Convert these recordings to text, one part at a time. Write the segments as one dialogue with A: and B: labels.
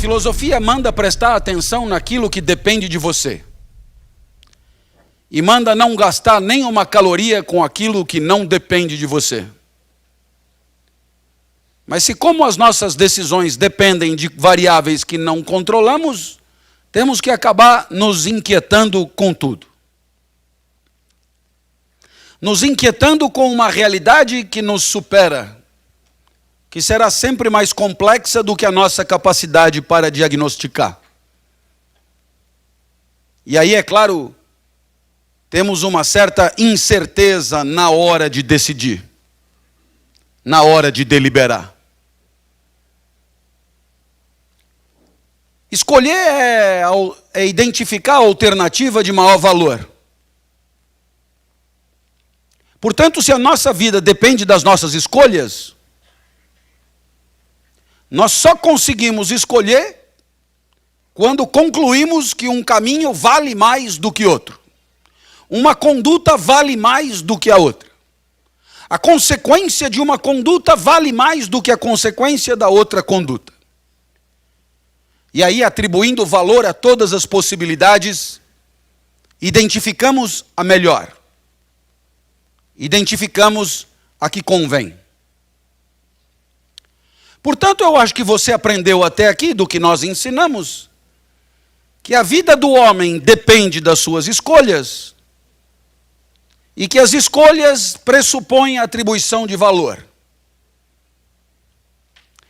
A: filosofia manda prestar atenção naquilo que depende de você. E manda não gastar nem uma caloria com aquilo que não depende de você. Mas se como as nossas decisões dependem de variáveis que não controlamos, temos que acabar nos inquietando com tudo. Nos inquietando com uma realidade que nos supera, que será sempre mais complexa do que a nossa capacidade para diagnosticar. E aí, é claro, temos uma certa incerteza na hora de decidir, na hora de deliberar. Escolher é identificar a alternativa de maior valor. Portanto, se a nossa vida depende das nossas escolhas, nós só conseguimos escolher quando concluímos que um caminho vale mais do que outro. Uma conduta vale mais do que a outra. A consequência de uma conduta vale mais do que a consequência da outra conduta. E aí, atribuindo valor a todas as possibilidades, identificamos a melhor. Identificamos a que convém. Portanto, eu acho que você aprendeu até aqui, do que nós ensinamos, que a vida do homem depende das suas escolhas e que as escolhas pressupõem a atribuição de valor.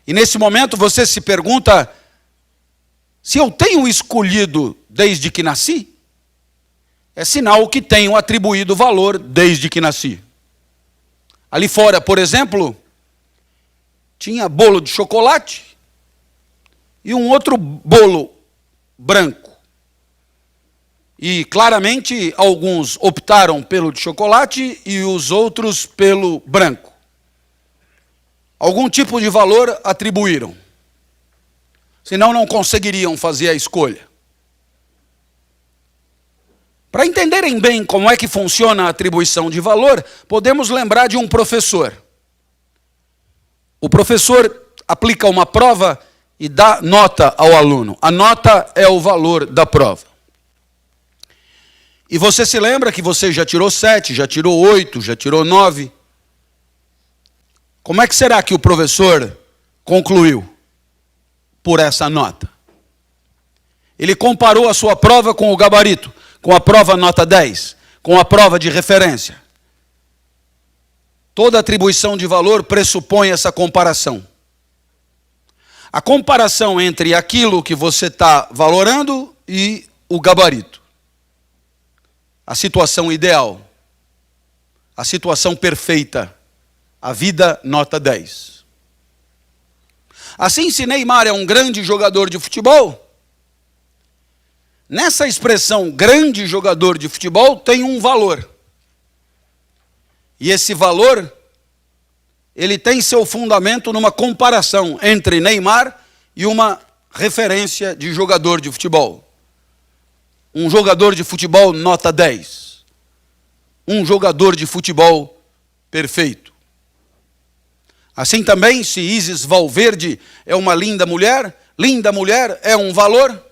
A: E nesse momento você se pergunta, se eu tenho escolhido desde que nasci, é sinal que tenho atribuído valor desde que nasci. Ali fora, por exemplo, tinha bolo de chocolate e um outro bolo branco. E claramente alguns optaram pelo de chocolate e os outros pelo branco. Algum tipo de valor atribuíram. Senão não conseguiriam fazer a escolha. Para entenderem bem como é que funciona a atribuição de valor, podemos lembrar de um professor. O professor aplica uma prova e dá nota ao aluno. A nota é o valor da prova. E você se lembra que você já tirou 7, já tirou 8, já tirou 9. Como é que será que o professor concluiu por essa nota? Ele comparou a sua prova com o gabarito, com a prova nota 10, com a prova de referência. Toda atribuição de valor pressupõe essa comparação. A comparação entre aquilo que você está valorando e o gabarito. A situação ideal. A situação perfeita. A vida nota 10. Assim, se Neymar é um grande jogador de futebol, nessa expressão grande jogador de futebol tem um valor. E esse valor, ele tem seu fundamento numa comparação entre Neymar e uma referência de jogador de futebol. Um jogador de futebol nota 10. Um jogador de futebol perfeito. Assim também, se Isis Valverde é uma linda mulher é um valor.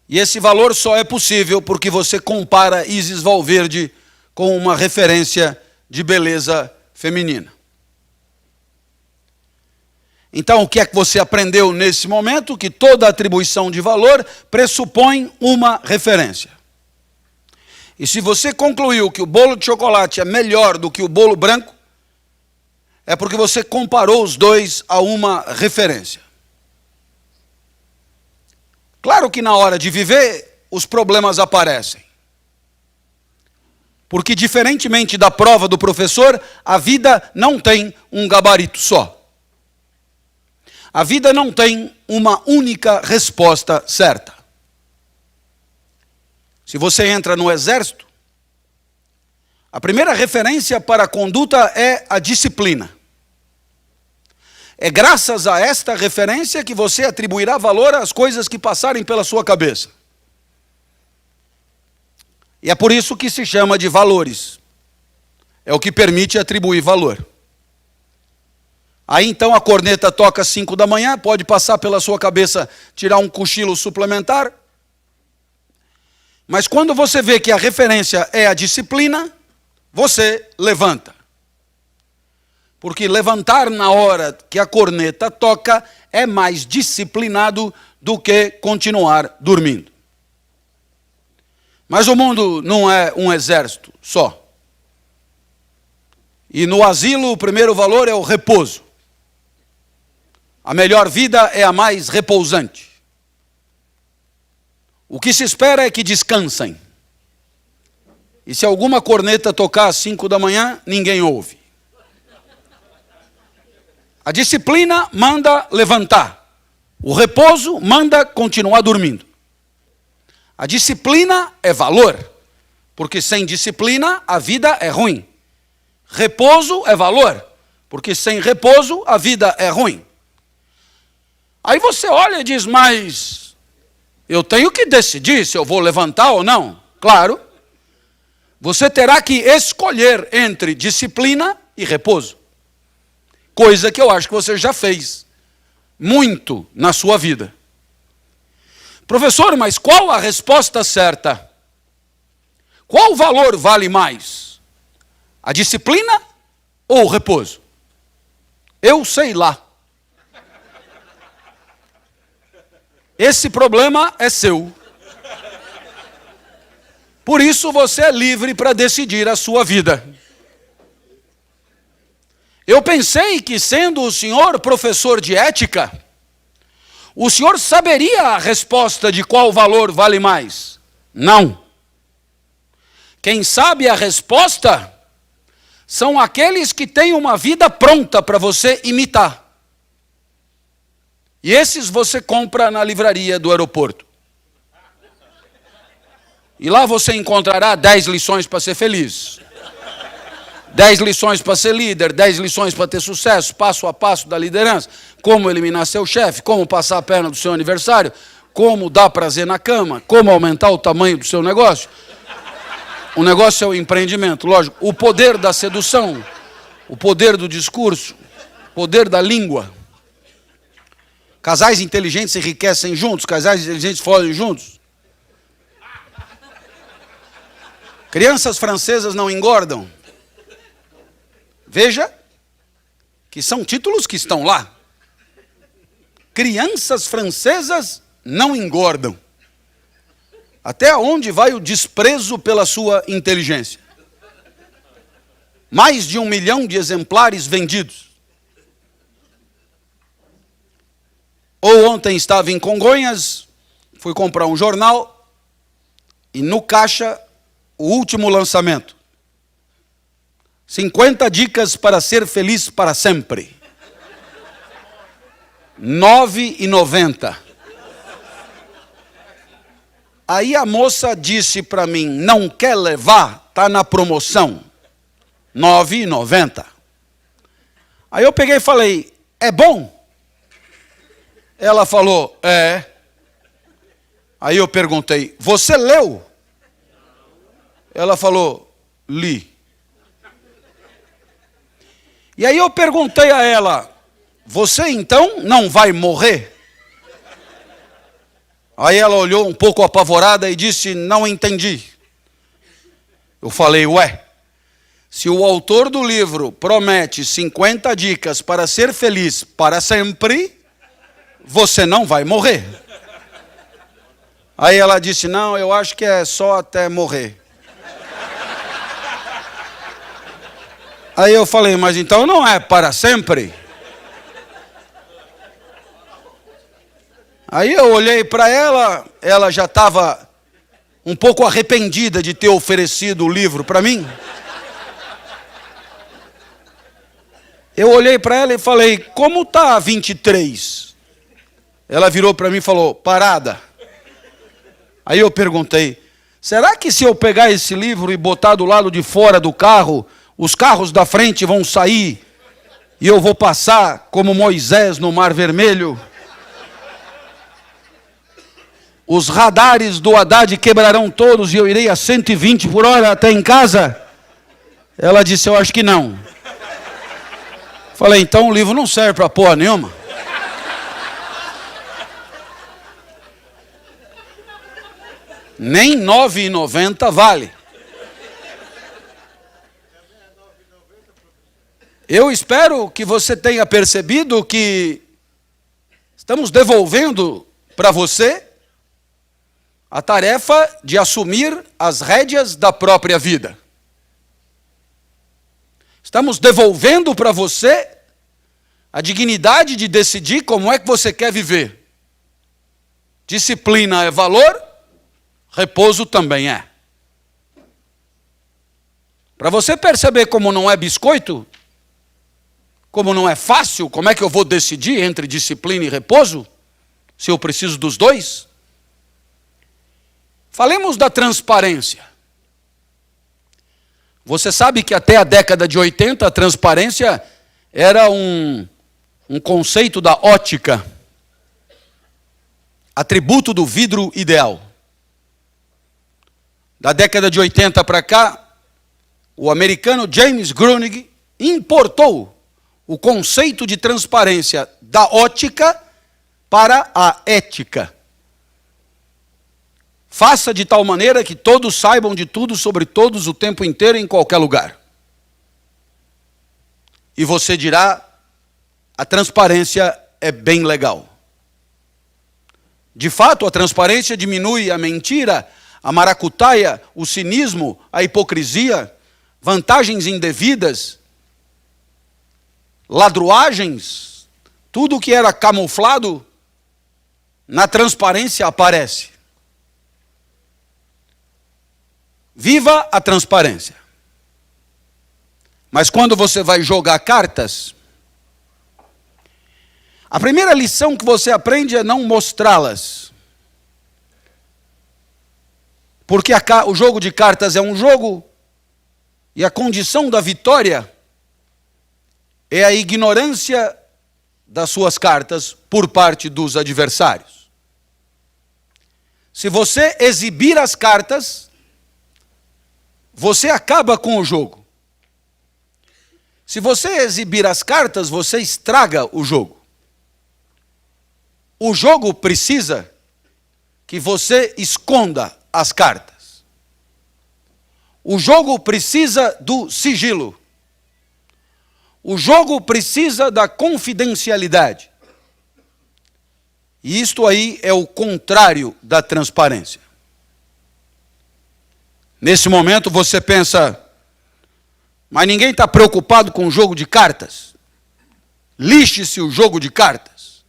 A: E esse valor só é possível porque você compara Isis Valverde com uma referência de beleza feminina. Então, o que é que você aprendeu nesse momento? Que toda atribuição de valor pressupõe uma referência. E se você concluiu que o bolo de chocolate é melhor do que o bolo branco, é porque você comparou os dois a uma referência. Claro que na hora de viver, os problemas aparecem. Porque, diferentemente da prova do professor, a vida não tem um gabarito só. A vida não tem uma única resposta certa. Se você entra no exército, a primeira referência para a conduta é a disciplina. É graças a esta referência que você atribuirá valor às coisas que passarem pela sua cabeça. E é por isso que se chama de valores. É o que permite atribuir valor. Aí então a corneta toca às 5 da manhã, pode passar pela sua cabeça tirar um cochilo suplementar. Mas quando você vê que a referência é a disciplina, você levanta. Porque levantar na hora que a corneta toca é mais disciplinado do que continuar dormindo. Mas o mundo não é um exército só. E no asilo o primeiro valor é o repouso. A melhor vida é a mais repousante. O que se espera é que descansem. E se alguma corneta tocar às 5 da manhã, ninguém ouve. A disciplina manda levantar. O repouso manda continuar dormindo. A disciplina é valor, porque sem disciplina a vida é ruim. Repouso é valor, porque sem repouso a vida é ruim. Aí você olha e diz, mas eu tenho que decidir se eu vou levantar ou não. Claro, você terá que escolher entre disciplina e repouso. Coisa que eu acho que você já fez muito na sua vida. Professor, mas qual a resposta certa? Qual valor vale mais? A disciplina ou o repouso? Eu sei lá. Esse problema é seu. Por isso você é livre para decidir a sua vida. Eu pensei que, sendo o senhor professor de ética, o senhor saberia a resposta de qual valor vale mais. Não. Quem sabe a resposta são aqueles que têm uma vida pronta para você imitar. E esses você compra na livraria do aeroporto. E lá você encontrará 10 lições para ser feliz. 10 lições para ser líder, 10 lições para ter sucesso, passo a passo da liderança, como eliminar seu chefe, como passar a perna do seu aniversário, como dar prazer na cama, como aumentar o tamanho do seu negócio. O negócio é o empreendimento, lógico. O poder da sedução, o poder do discurso, o poder da língua. Casais inteligentes enriquecem juntos, casais inteligentes fogem juntos. Crianças francesas não engordam. Veja que são títulos que estão lá. Crianças francesas não engordam. Até onde vai o desprezo pela sua inteligência? Mais de 1 milhão de exemplares vendidos. Ou ontem estava em Congonhas, fui comprar um jornal e no caixa o último lançamento. 50 dicas para ser feliz para sempre. R$ 9,90. Aí a moça disse para mim, não quer levar? Está na promoção. R$ 9,90. Aí eu peguei e falei, é bom? Ela falou, é. Aí eu perguntei, você leu? Ela falou, li. E aí eu perguntei a ela, você então não vai morrer? Aí ela olhou um pouco apavorada e disse, não entendi. Eu falei, ué, se o autor do livro promete 50 dicas para ser feliz para sempre, você não vai morrer. Aí ela disse, não, eu acho que é só até morrer. Aí eu falei, mas então não é para sempre? Aí eu olhei para ela, ela já estava um pouco arrependida de ter oferecido o livro para mim. Eu olhei para ela e falei, como está a 23? Ela virou para mim e falou, parada. Aí eu perguntei, será que se eu pegar esse livro e botar do lado de fora do carro, os carros da frente vão sair e eu vou passar como Moisés no Mar Vermelho? Os radares do Haddad quebrarão todos e eu irei a 120 por hora até em casa? Ela disse, eu acho que não. Falei, então o livro não serve para porra nenhuma. Nem R$ 9,90 vale. Eu espero que você tenha percebido que estamos devolvendo para você a tarefa de assumir as rédeas da própria vida. Estamos devolvendo para você a dignidade de decidir como é que você quer viver. Disciplina é valor, repouso também é. Para você perceber como não é biscoito, como não é fácil, como é que eu vou decidir entre disciplina e repouso, se eu preciso dos dois? Falemos da transparência. Você sabe que até a década de 80 a transparência era um conceito da ótica, atributo do vidro ideal. Da década de 80 para cá, o americano James Grunig importou o conceito de transparência da ótica para a ética. Faça de tal maneira que todos saibam de tudo sobre todos o tempo inteiro em qualquer lugar. E você dirá, a transparência é bem legal. De fato, a transparência diminui a mentira, a maracutaia, o cinismo, a hipocrisia, vantagens indevidas, ladruagens, tudo que era camuflado, na transparência aparece. Viva a transparência. Mas quando você vai jogar cartas, a primeira lição que você aprende é não mostrá-las. Porque o jogo de cartas é um jogo, e a condição da vitória é a ignorância das suas cartas por parte dos adversários. Se você exibir as cartas, você acaba com o jogo. Se você exibir as cartas, você estraga o jogo. O jogo precisa que você esconda as cartas. O jogo precisa do sigilo. O jogo precisa da confidencialidade. E isto aí é o contrário da transparência. Nesse momento você pensa, mas ninguém está preocupado com o jogo de cartas. Lixe-se o jogo de cartas.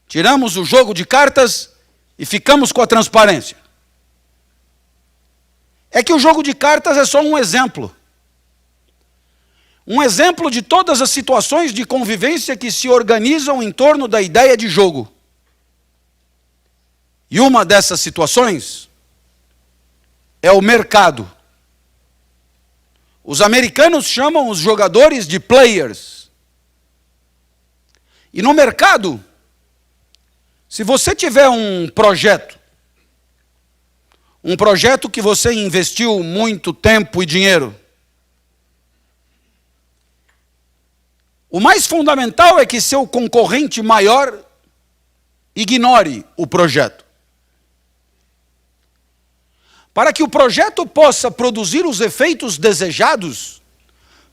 A: Tiramos o jogo de cartas e ficamos com a transparência. É que o jogo de cartas é só um exemplo. Um exemplo de todas as situações de convivência que se organizam em torno da ideia de jogo. E uma dessas situações é o mercado. Os americanos chamam os jogadores de players. E no mercado, se você tiver um projeto que você investiu muito tempo e dinheiro, o mais fundamental é que seu concorrente maior ignore o projeto. Para que o projeto possa produzir os efeitos desejados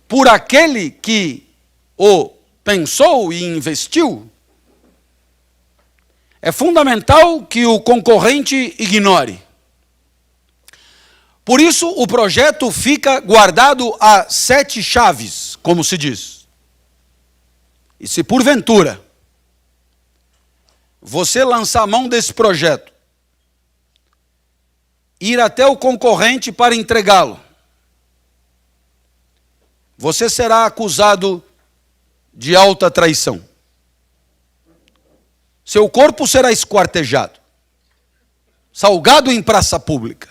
A: por aquele que o pensou e investiu, é fundamental que o concorrente ignore. Por isso, o projeto fica guardado a 7 chaves, como se diz. E se porventura você lançar a mão desse projeto, ir até o concorrente para entregá-lo, você será acusado de alta traição. Seu corpo será esquartejado, salgado em praça pública.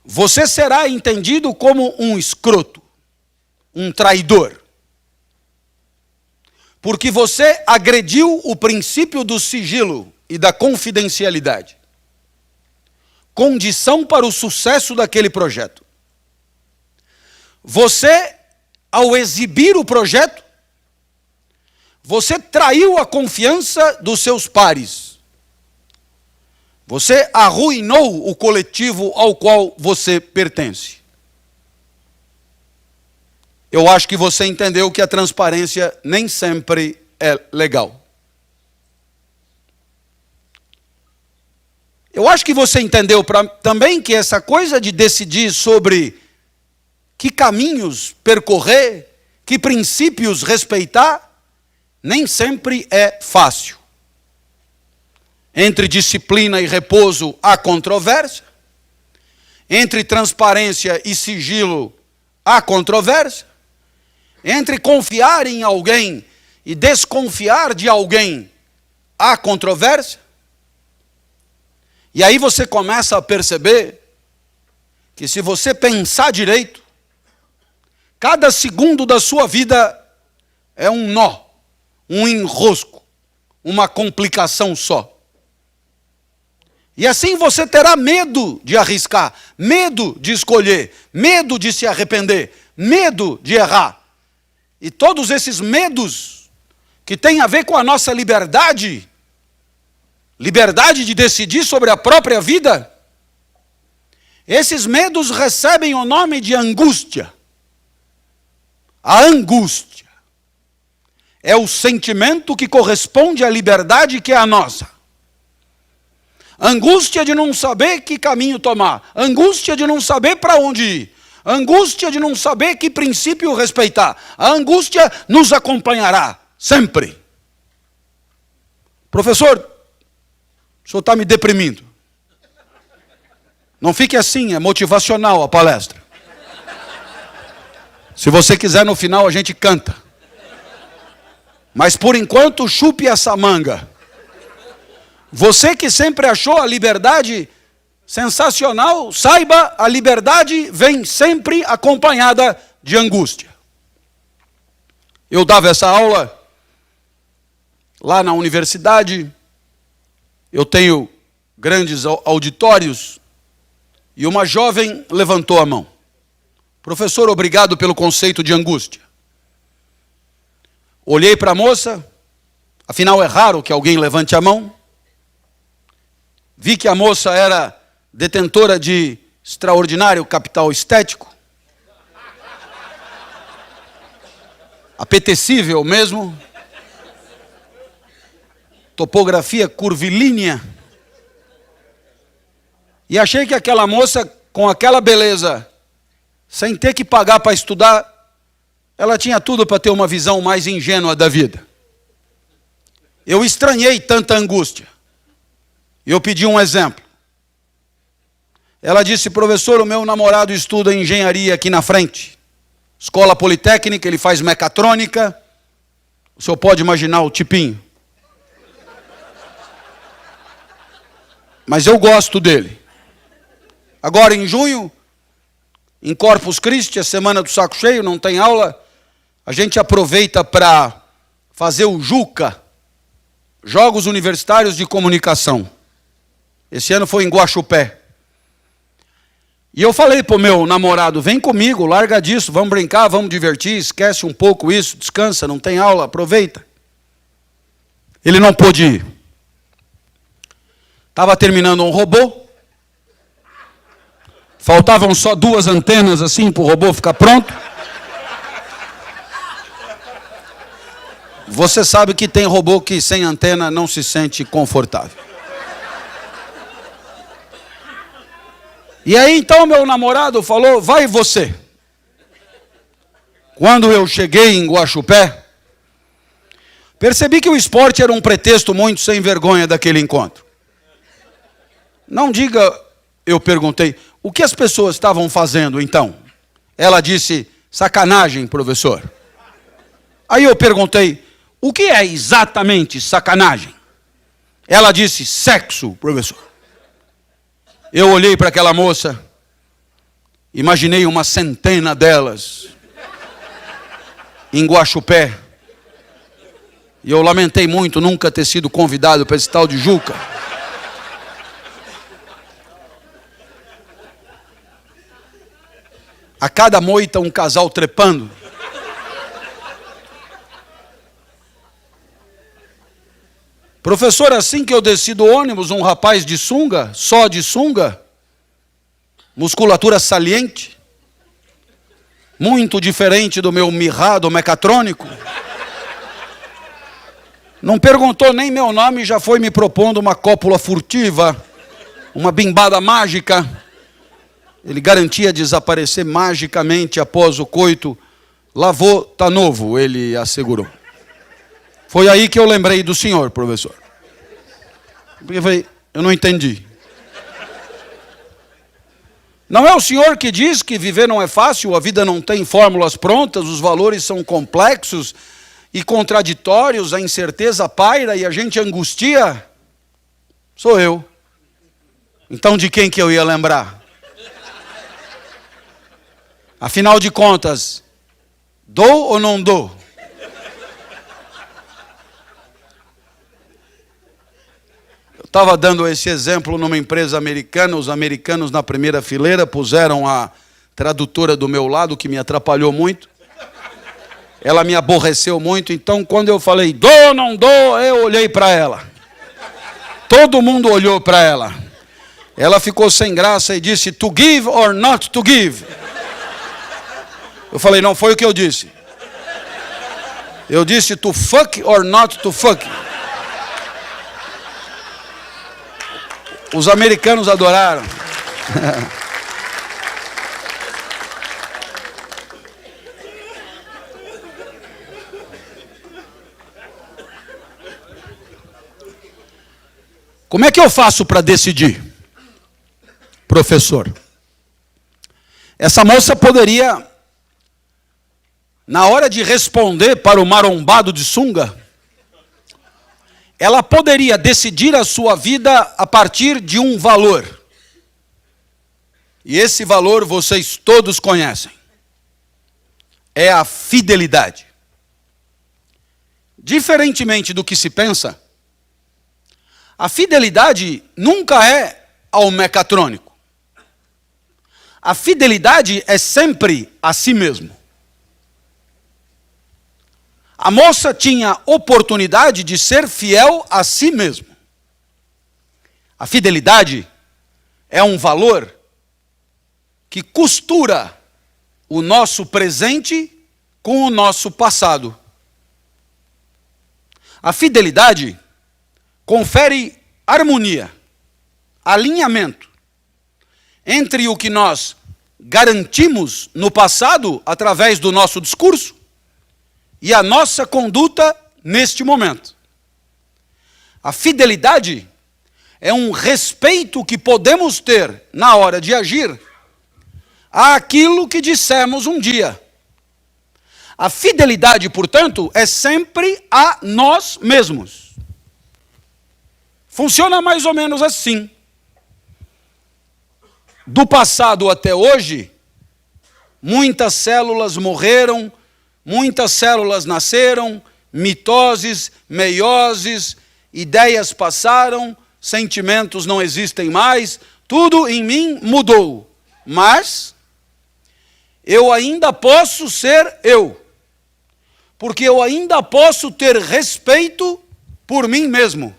A: Você será entendido como um escroto, um traidor. Porque você agrediu o princípio do sigilo e da confidencialidade. Condição para o sucesso daquele projeto. Você ao exibir o projeto, você traiu a confiança dos seus pares. Você arruinou o coletivo ao qual você pertence. Eu acho que você entendeu que a transparência nem sempre é legal. Eu acho que você entendeu também que essa coisa de decidir sobre que caminhos percorrer, que princípios respeitar, nem sempre é fácil. Entre disciplina e repouso há controvérsia. Entre transparência e sigilo há controvérsia. Entre confiar em alguém e desconfiar de alguém há controvérsia. E aí você começa a perceber que se você pensar direito, cada segundo da sua vida é um nó, um enrosco, uma complicação só. E assim você terá medo de arriscar, medo de escolher, medo de se arrepender, medo de errar. E todos esses medos que têm a ver com a nossa liberdade, liberdade de decidir sobre a própria vida, esses medos recebem o nome de angústia. A angústia é o sentimento que corresponde à liberdade que é a nossa. Angústia de não saber que caminho tomar. Angústia de não saber para onde ir. Angústia de não saber que princípio respeitar. A angústia nos acompanhará sempre. Professor, o senhor está me deprimindo. Não fique assim, é motivacional a palestra. Se você quiser, no final a gente canta. Mas por enquanto, chupe essa manga. Você que sempre achou a liberdade sensacional, saiba, a liberdade vem sempre acompanhada de angústia. Eu dava essa aula lá na universidade, eu tenho grandes auditórios, e uma jovem levantou a mão. Professor, obrigado pelo conceito de angústia. Olhei para a moça, afinal é raro que alguém levante a mão. Vi que a moça era detentora de extraordinário capital estético. Apetecível mesmo. Topografia curvilínea. E achei que aquela moça, com aquela beleza, sem ter que pagar para estudar, ela tinha tudo para ter uma visão mais ingênua da vida. Eu estranhei tanta angústia. Eu pedi um exemplo. Ela disse, professor, o meu namorado estuda engenharia aqui na frente. Escola Politécnica, ele faz mecatrônica. O senhor pode imaginar o tipinho. Mas eu gosto dele. Agora em junho, em Corpus Christi, a semana do saco cheio, não tem aula. A gente aproveita para fazer o JUCA, Jogos Universitários de Comunicação. Esse ano foi em Guaxupé. E eu falei para o meu namorado, vem comigo, larga disso, vamos brincar, vamos divertir, esquece um pouco isso, descansa, não tem aula, aproveita. Ele não pôde ir. Estava terminando um robô. Faltavam só 2 antenas assim para o robô ficar pronto. Você sabe que tem robô que sem antena não se sente confortável. E aí então meu namorado falou, vai você. Quando eu cheguei em Guaxupé, percebi que o esporte era um pretexto muito sem vergonha daquele encontro. Não diga, eu perguntei, o que as pessoas estavam fazendo então? Ela disse, sacanagem, professor. Aí eu perguntei, o que é exatamente sacanagem? Ela disse, sexo, professor. Eu olhei para aquela moça, imaginei uma centena delas em Guaxupé. E eu lamentei muito nunca ter sido convidado para esse tal de JUCA. A cada moita um casal trepando. Professor, assim que eu desci do ônibus, um rapaz de sunga, só de sunga, musculatura saliente, muito diferente do meu mirrado mecatrônico, não perguntou nem meu nome e já foi me propondo uma cópula furtiva, uma bimbada mágica. Ele garantia desaparecer magicamente após o coito. Lavou, tá novo, ele assegurou. Foi aí que eu lembrei do senhor, professor. Porque eu falei, eu não entendi. Não é o senhor que diz que viver não é fácil, a vida não tem fórmulas prontas, os valores são complexos e contraditórios, a incerteza paira e a gente angustia? Sou eu. Então de quem que eu ia lembrar? Afinal de contas, dou ou não dou? Eu estava dando esse exemplo numa empresa americana, os americanos na primeira fileira puseram a tradutora do meu lado, que me atrapalhou muito. Ela me aborreceu muito, então quando eu falei, dou ou não dou, eu olhei para ela. Todo mundo olhou para ela. Ela ficou sem graça e disse, to give or not to give? Eu falei, não foi o que eu disse. Eu disse, to fuck or not to fuck? Os americanos adoraram. Como é que eu faço para decidir, professor? Essa moça poderia, na hora de responder para o marombado de sunga, ela poderia decidir a sua vida a partir de um valor. E esse valor vocês todos conhecem. É a fidelidade. Diferentemente do que se pensa, a fidelidade nunca é ao mecatrônico. A fidelidade é sempre a si mesmo. A moça tinha oportunidade de ser fiel a si mesmo. A fidelidade é um valor que costura o nosso presente com o nosso passado. A fidelidade confere harmonia, alinhamento entre o que nós garantimos no passado através do nosso discurso e a nossa conduta neste momento. A fidelidade é um respeito que podemos ter na hora de agir àquilo que dissemos um dia. A fidelidade, portanto, é sempre a nós mesmos. Funciona mais ou menos assim. Do passado até hoje, muitas células morreram, muitas células nasceram, mitoses, meioses, ideias passaram, sentimentos não existem mais, tudo em mim mudou. Mas eu ainda posso ser eu, porque eu ainda posso ter respeito por mim mesmo.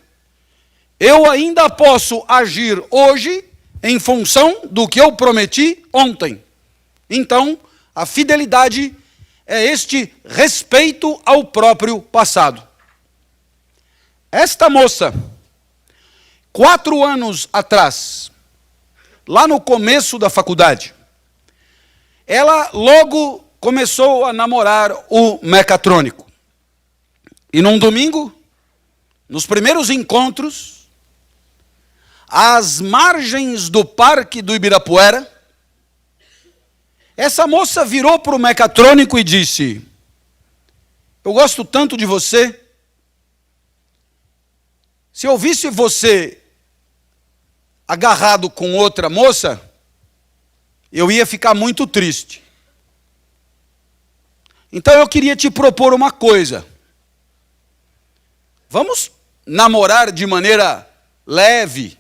A: Eu ainda posso agir hoje em função do que eu prometi ontem. Então, a fidelidade é este respeito ao próprio passado. Esta moça, 4 anos atrás, lá no começo da faculdade, ela logo começou a namorar o mecatrônico. E num domingo, nos primeiros encontros, às margens do Parque do Ibirapuera, essa moça virou para o mecatrônico e disse, eu gosto tanto de você, se eu visse você agarrado com outra moça, eu ia ficar muito triste. Então eu queria te propor uma coisa. Vamos namorar de maneira leve,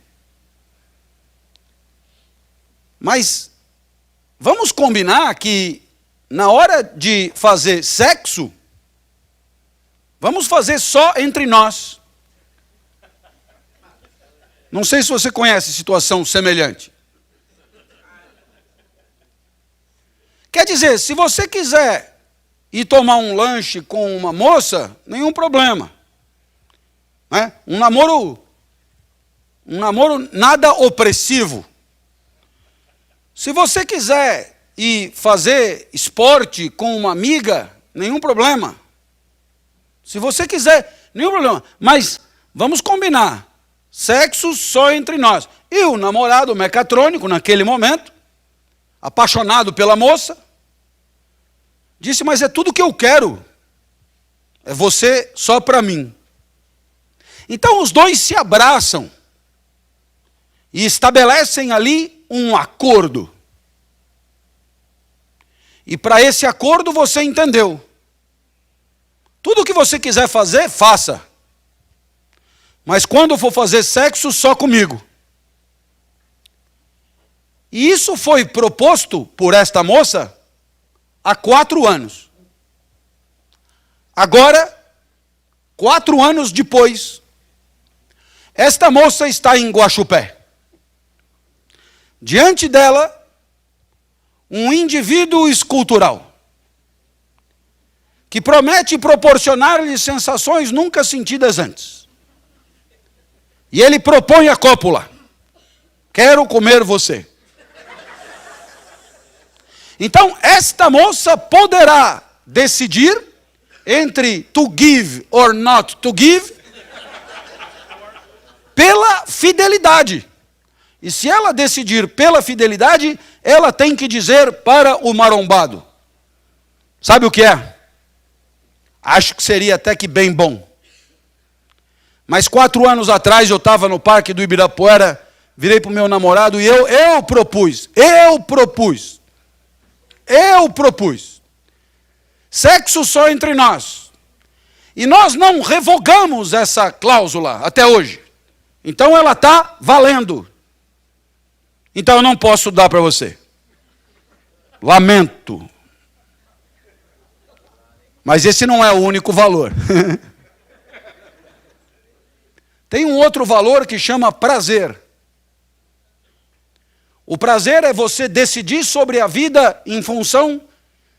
A: mas vamos combinar que na hora de fazer sexo, vamos fazer só entre nós. Não sei se você conhece situação semelhante. Quer dizer, se você quiser ir tomar um lanche com uma moça, nenhum problema. Né? Um namoro nada opressivo. Se você quiser ir fazer esporte com uma amiga, nenhum problema. Se você quiser, nenhum problema. Mas vamos combinar. Sexo só entre nós. E o namorado mecatrônico, naquele momento, apaixonado pela moça, disse, mas é tudo que eu quero. É você só para mim. Então os dois se abraçam e estabelecem ali um acordo. E para esse acordo você entendeu. Tudo que você quiser fazer, faça. Mas quando for fazer sexo, só comigo. E isso foi proposto por esta moça há 4 anos. Agora, 4 anos depois, esta moça está em Guaxupé. Diante dela, um indivíduo escultural, que promete proporcionar-lhe sensações nunca sentidas antes. E ele propõe a cópula. Quero comer você. Então, esta moça poderá decidir entre to give or not to give pela fidelidade. E se ela decidir pela fidelidade, ela tem que dizer para o marombado. Sabe o que é? Acho que seria até que bem bom. Mas 4 anos atrás eu estava no Parque do Ibirapuera, virei para o meu namorado e eu propus. Sexo só entre nós. E nós não revogamos essa cláusula até hoje. Então ela está valendo. Então eu não posso dar para você. Lamento. Mas esse não é o único valor. Tem um outro valor que chama prazer. O prazer é você decidir sobre a vida em função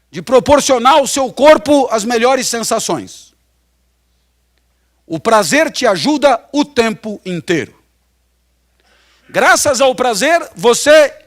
A: de proporcionar ao seu corpo as melhores sensações. O prazer te ajuda o tempo inteiro. Graças ao prazer, você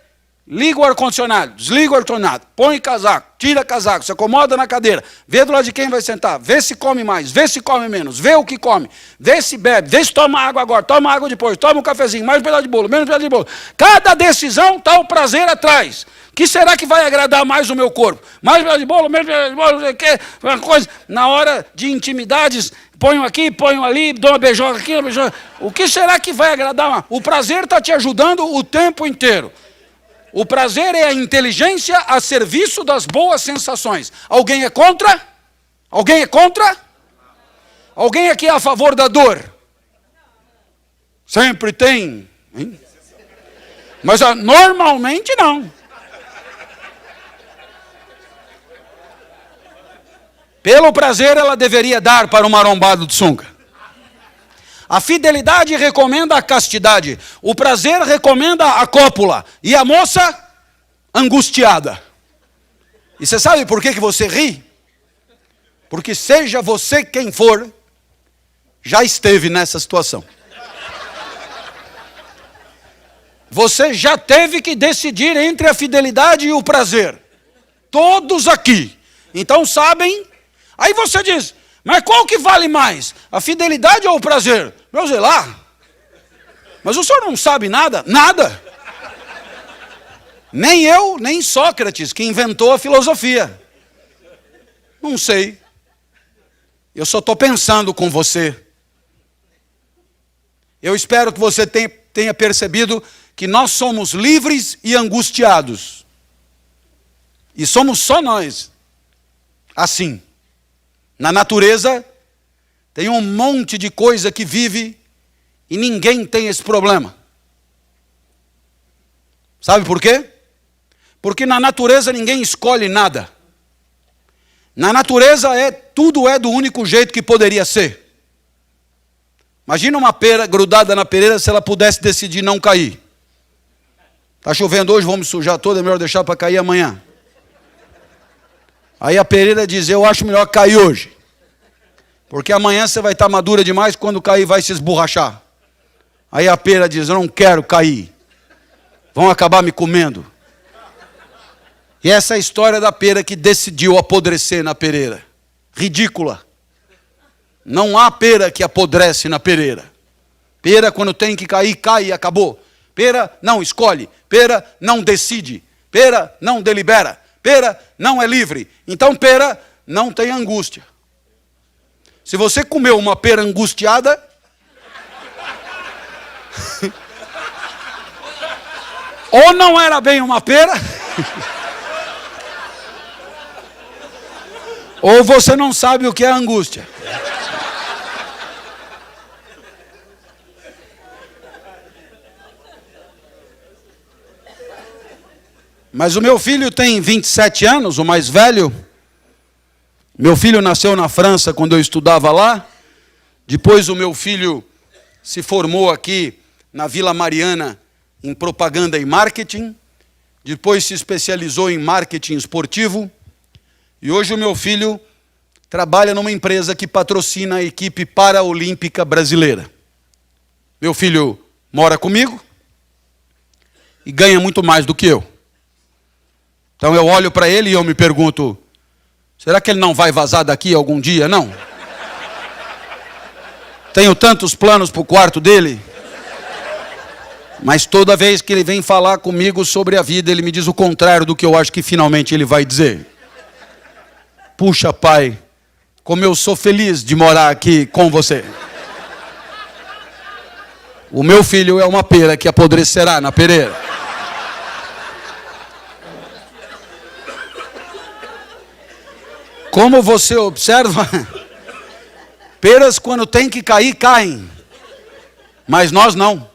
A: liga o ar-condicionado, desliga o ar-condicionado, põe casaco, tira casaco, se acomoda na cadeira, vê do lado de quem vai sentar, vê se come mais, vê se come menos, vê o que come, vê se bebe, vê se toma água agora, toma água depois, toma um cafezinho, mais um pedaço de bolo, menos um pedaço de bolo. Cada decisão está o prazer atrás. O que será que vai agradar mais o meu corpo? Mais um pedaço de bolo, menos um pedaço de bolo, não sei o quê, uma coisa. Na hora de intimidades, ponho aqui, ponho ali, dou uma beijoca aqui, uma beijoca. O que será que vai agradar mais? O prazer está te ajudando o tempo inteiro. O prazer é a inteligência a serviço das boas sensações. Alguém é contra? Alguém é contra? Alguém aqui é a favor da dor? Sempre tem. Hein? Mas normalmente não. Pelo prazer ela deveria dar para o marombado de sunga. A fidelidade recomenda a castidade. O prazer recomenda a cópula. E a moça, angustiada. E você sabe por que você ri? Porque seja você quem for, já esteve nessa situação. Você já teve que decidir entre a fidelidade e o prazer. Todos aqui. Então sabem. Aí você diz, mas qual que vale mais? A fidelidade ou o prazer? Meu sei lá. Mas o senhor não sabe nada? Nada. Nem eu, nem Sócrates, que inventou a filosofia. Não sei. Eu só estou pensando com você. Eu espero que você tenha percebido que nós somos livres e angustiados. E somos só nós. Assim. Na natureza, tem um monte de coisa que vive e ninguém tem esse problema. Sabe por quê? Porque na natureza ninguém escolhe nada. Na natureza tudo é do único jeito que poderia ser. Imagina uma pera grudada na pereira se ela pudesse decidir não cair. Está chovendo hoje, vamos sujar toda, é melhor deixar para cair amanhã. Aí a pereira diz, eu acho melhor cair hoje. Porque amanhã você vai estar madura demais, quando cair vai se esborrachar. Aí a pera diz, eu não quero cair. Vão acabar me comendo. E essa é a história da pera que decidiu apodrecer na pereira. Ridícula. Não há pera que apodrece na pereira. Pera, quando tem que cair, cai e acabou. Pera não escolhe. Pera não decide. Pera não delibera. Pera não é livre. Então pera não tem angústia. Se você comeu uma pera angustiada, ou não era bem uma pera, ou você não sabe o que é angústia. Mas o meu filho tem 27 anos, o mais velho. Meu filho nasceu na França quando eu estudava lá. Depois o meu filho se formou aqui na Vila Mariana em propaganda e marketing. Depois se especializou em marketing esportivo. E hoje o meu filho trabalha numa empresa que patrocina a equipe paraolímpica brasileira. Meu filho mora comigo e ganha muito mais do que eu. Então eu olho para ele e eu me pergunto, será que ele não vai vazar daqui algum dia? Não. Tenho tantos planos para o quarto dele. Mas toda vez que ele vem falar comigo sobre a vida, ele me diz o contrário do que eu acho que finalmente ele vai dizer. Puxa, pai, como eu sou feliz de morar aqui com você. O meu filho é uma pera que apodrecerá na pereira. Como você observa, peras quando tem que cair, caem. Mas nós não.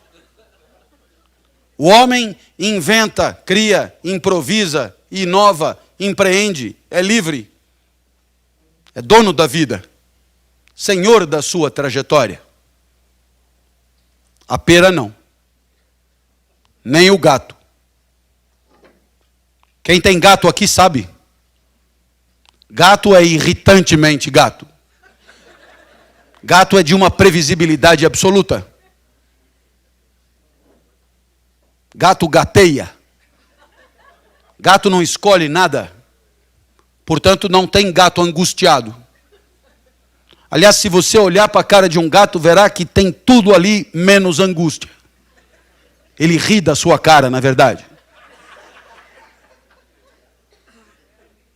A: O homem inventa, cria, improvisa, inova, empreende, é livre. É dono da vida. Senhor da sua trajetória. A pera não. Nem o gato. Quem tem gato aqui sabe. Gato é irritantemente gato. Gato é de uma previsibilidade absoluta. Gato gateia. Gato não escolhe nada. Portanto, não tem gato angustiado. Aliás, se você olhar para a cara de um gato, verá que tem tudo ali menos angústia. Ele ri da sua cara, na verdade.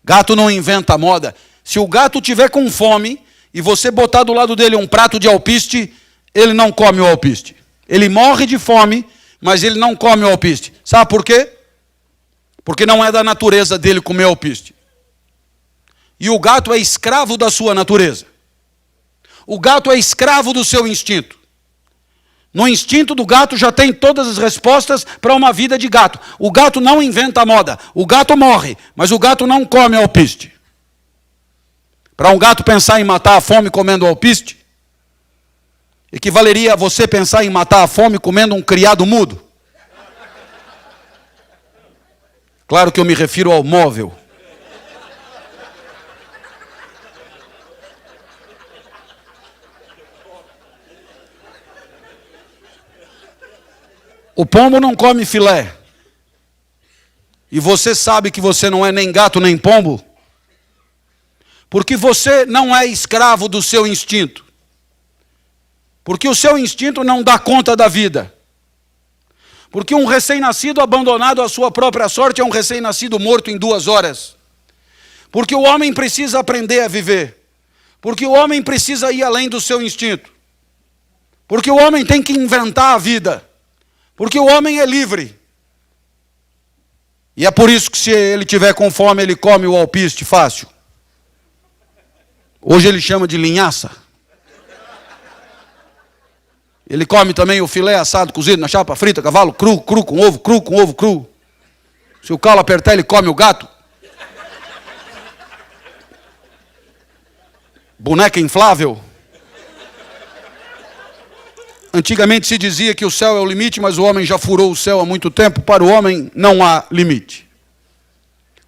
A: Gato não inventa moda. Se o gato tiver com fome e você botar do lado dele um prato de alpiste, ele não come o alpiste. Ele morre de fome, mas ele não come o alpiste. Sabe por quê? Porque não é da natureza dele comer alpiste. E o gato é escravo da sua natureza. O gato é escravo do seu instinto. No instinto do gato já tem todas as respostas para uma vida de gato. O gato não inventa moda. O gato morre, mas o gato não come alpiste. Para um gato pensar em matar a fome comendo alpiste, equivaleria a você pensar em matar a fome comendo um criado mudo. Claro que eu me refiro ao móvel. O pombo não come filé. E você sabe que você não é nem gato nem pombo. Porque você não é escravo do seu instinto. Porque o seu instinto não dá conta da vida. Porque um recém-nascido abandonado à sua própria sorte é um recém-nascido morto em 2 horas. Porque o homem precisa aprender a viver. Porque o homem precisa ir além do seu instinto. Porque o homem tem que inventar a vida. Porque o homem é livre. E é por isso que se ele tiver com fome, ele come o alpiste fácil. Hoje ele chama de linhaça. Ele come também o filé assado, cozido na chapa frita, cavalo cru, cru com ovo cru. Se o calo apertar, ele come o gato. Boneca inflável. Antigamente se dizia que o céu é o limite, mas o homem já furou o céu há muito tempo. Para o homem não há limite.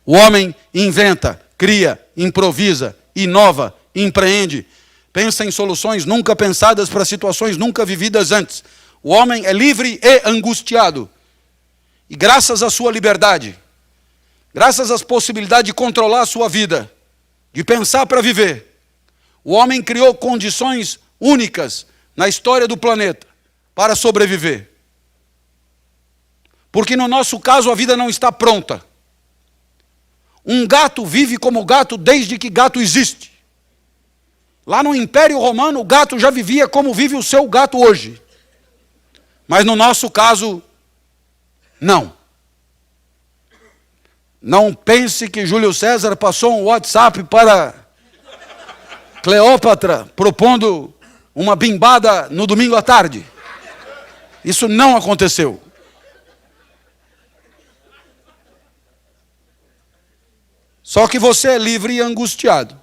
A: O homem inventa, cria, improvisa, inova, empreende, pensa em soluções nunca pensadas para situações nunca vividas antes. O homem é livre e angustiado. E graças à sua liberdade, graças às possibilidades de controlar a sua vida, de pensar para viver, o homem criou condições únicas na história do planeta para sobreviver. Porque no nosso caso a vida não está pronta. Um gato vive como gato desde que gato existe. Lá no Império Romano, o gato já vivia como vive o seu gato hoje. Mas no nosso caso, não. Não pense que Júlio César passou um WhatsApp para Cleópatra propondo uma bimbada no domingo à tarde. Isso não aconteceu. Só que você é livre e angustiado.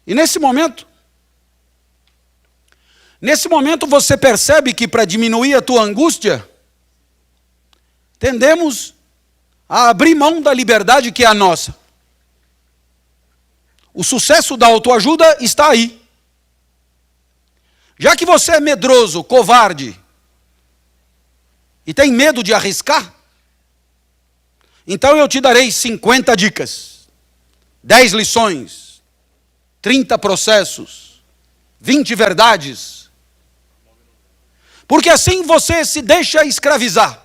A: E nesse momento você percebe que para diminuir a tua angústia, tendemos a abrir mão da liberdade que é a nossa. O sucesso da autoajuda está aí. Já que você é medroso, covarde, e tem medo de arriscar, então eu te darei 50 dicas, 10 lições, 30 processos, 20 verdades. Porque assim você se deixa escravizar.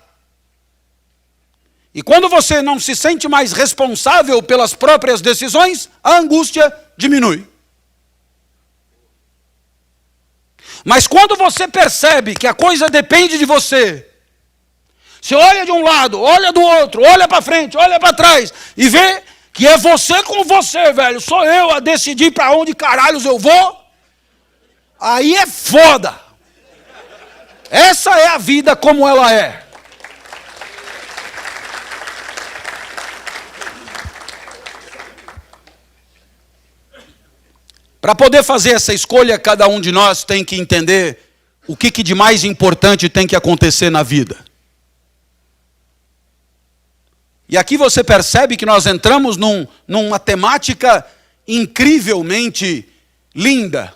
A: E quando você não se sente mais responsável pelas próprias decisões, a angústia diminui. Mas quando você percebe que a coisa depende de você, você olha de um lado, olha do outro, olha para frente, olha para trás, e vê que é você com você, velho, sou eu a decidir para onde caralhos eu vou, aí é foda. Essa é a vida como ela é. Para poder fazer essa escolha, cada um de nós tem que entender o que de mais importante tem que acontecer na vida. E aqui você percebe que nós entramos numa temática incrivelmente linda.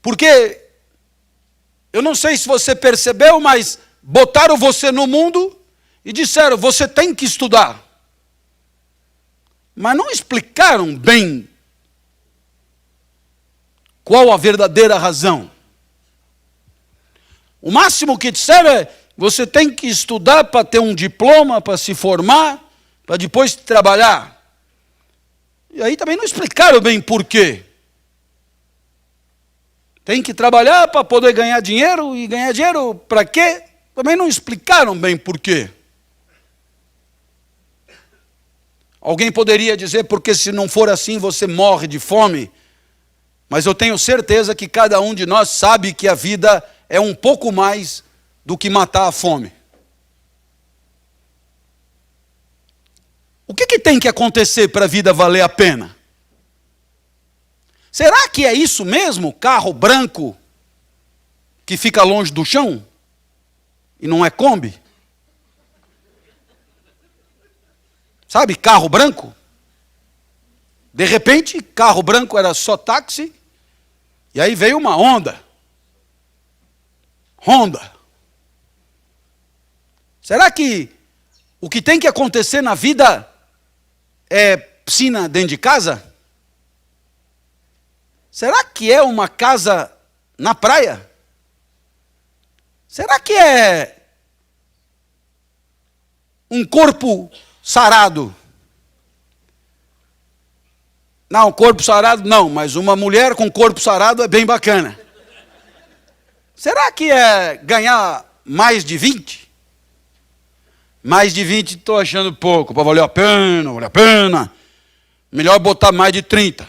A: Porque, eu não sei se você percebeu, mas botaram você no mundo e disseram, você tem que estudar. Mas não explicaram bem qual a verdadeira razão. O máximo que disseram é, você tem que estudar para ter um diploma, para se formar, para depois trabalhar. E aí também não explicaram bem por quê. Tem que trabalhar para poder ganhar dinheiro, e ganhar dinheiro para quê? Também não explicaram bem por quê. Alguém poderia dizer, porque se não for assim você morre de fome. Mas eu tenho certeza que cada um de nós sabe que a vida é um pouco mais do que matar a fome. O que tem que acontecer para a vida valer a pena? Será que é isso mesmo? Carro branco que fica longe do chão? E não é Kombi? Sabe, carro branco? De repente, carro branco era só táxi, e aí veio uma Honda. Será que o que tem que acontecer na vida é piscina dentro de casa? Será que é uma casa na praia? Será que é um corpo sarado? Não, corpo sarado não, mas uma mulher com corpo sarado é bem bacana. Será que é ganhar mais de 20? Mais de 20 estou achando pouco, para valer a pena. Melhor botar mais de 30.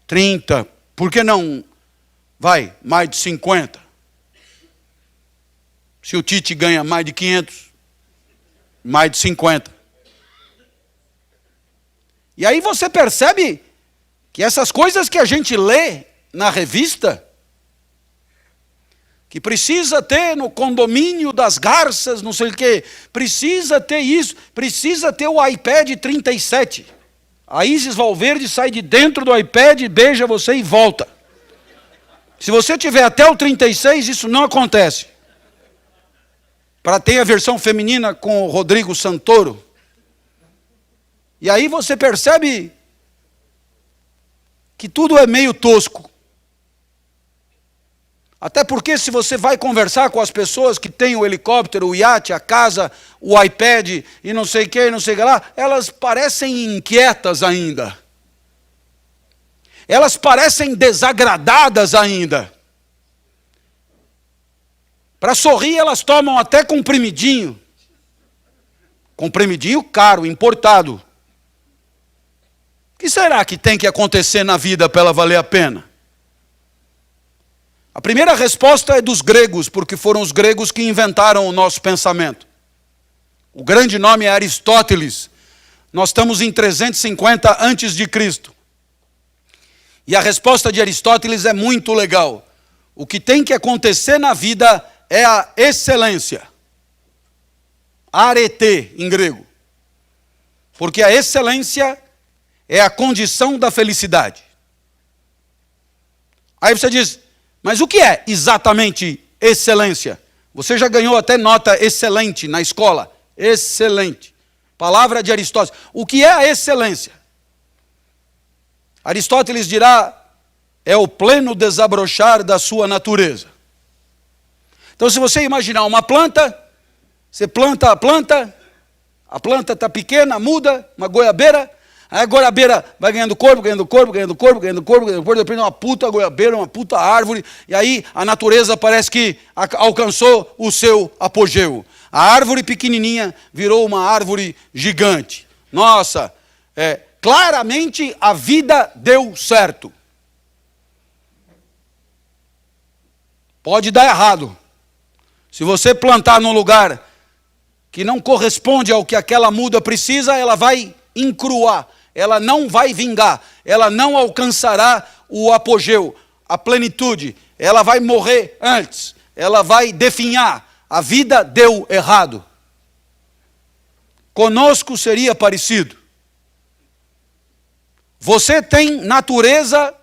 A: 30, por que não? Vai, mais de 50. Se o Tite ganha mais de 500, mais de 50. E aí você percebe que essas coisas que a gente lê na revista que precisa ter no condomínio das Garças, não sei o quê, precisa ter isso, precisa ter o iPad 37. A Isis Valverde sai de dentro do iPad, beija você e volta. Se você tiver até o 36, isso não acontece. Para ter a versão feminina com o Rodrigo Santoro. E aí você percebe que tudo é meio tosco. Até porque se você vai conversar com as pessoas que têm o helicóptero, o iate, a casa, o iPad e não sei o que, não sei o que lá, elas parecem inquietas ainda. Elas parecem desagradadas ainda. Para sorrir elas tomam até comprimidinho. Comprimidinho caro, importado. O que será que tem que acontecer na vida para ela valer a pena? A primeira resposta é dos gregos, porque foram os gregos que inventaram o nosso pensamento. O grande nome é Aristóteles. Nós estamos em 350 antes de Cristo. E a resposta de Aristóteles é muito legal. O que tem que acontecer na vida é a excelência. Arete, em grego. Porque a excelência é a condição da felicidade. Aí você diz, mas o que é exatamente excelência? Você já ganhou até nota excelente na escola. Excelente. Palavra de Aristóteles. O que é a excelência? Aristóteles dirá, é o pleno desabrochar da sua natureza. Então, se você imaginar uma planta, você planta, a planta está pequena, muda, uma goiabeira, aí a goiabeira vai ganhando corpo, depois uma puta goiabeira, uma puta árvore, e aí a natureza parece que alcançou o seu apogeu. A árvore pequenininha virou uma árvore gigante. Nossa, claramente a vida deu certo. Pode dar errado. Se você plantar num lugar que não corresponde ao que aquela muda precisa, ela vai encruar, ela não vai vingar, ela não alcançará o apogeu, a plenitude, ela vai morrer antes, ela vai definhar. A vida deu errado. Conosco seria parecido. Você tem natureza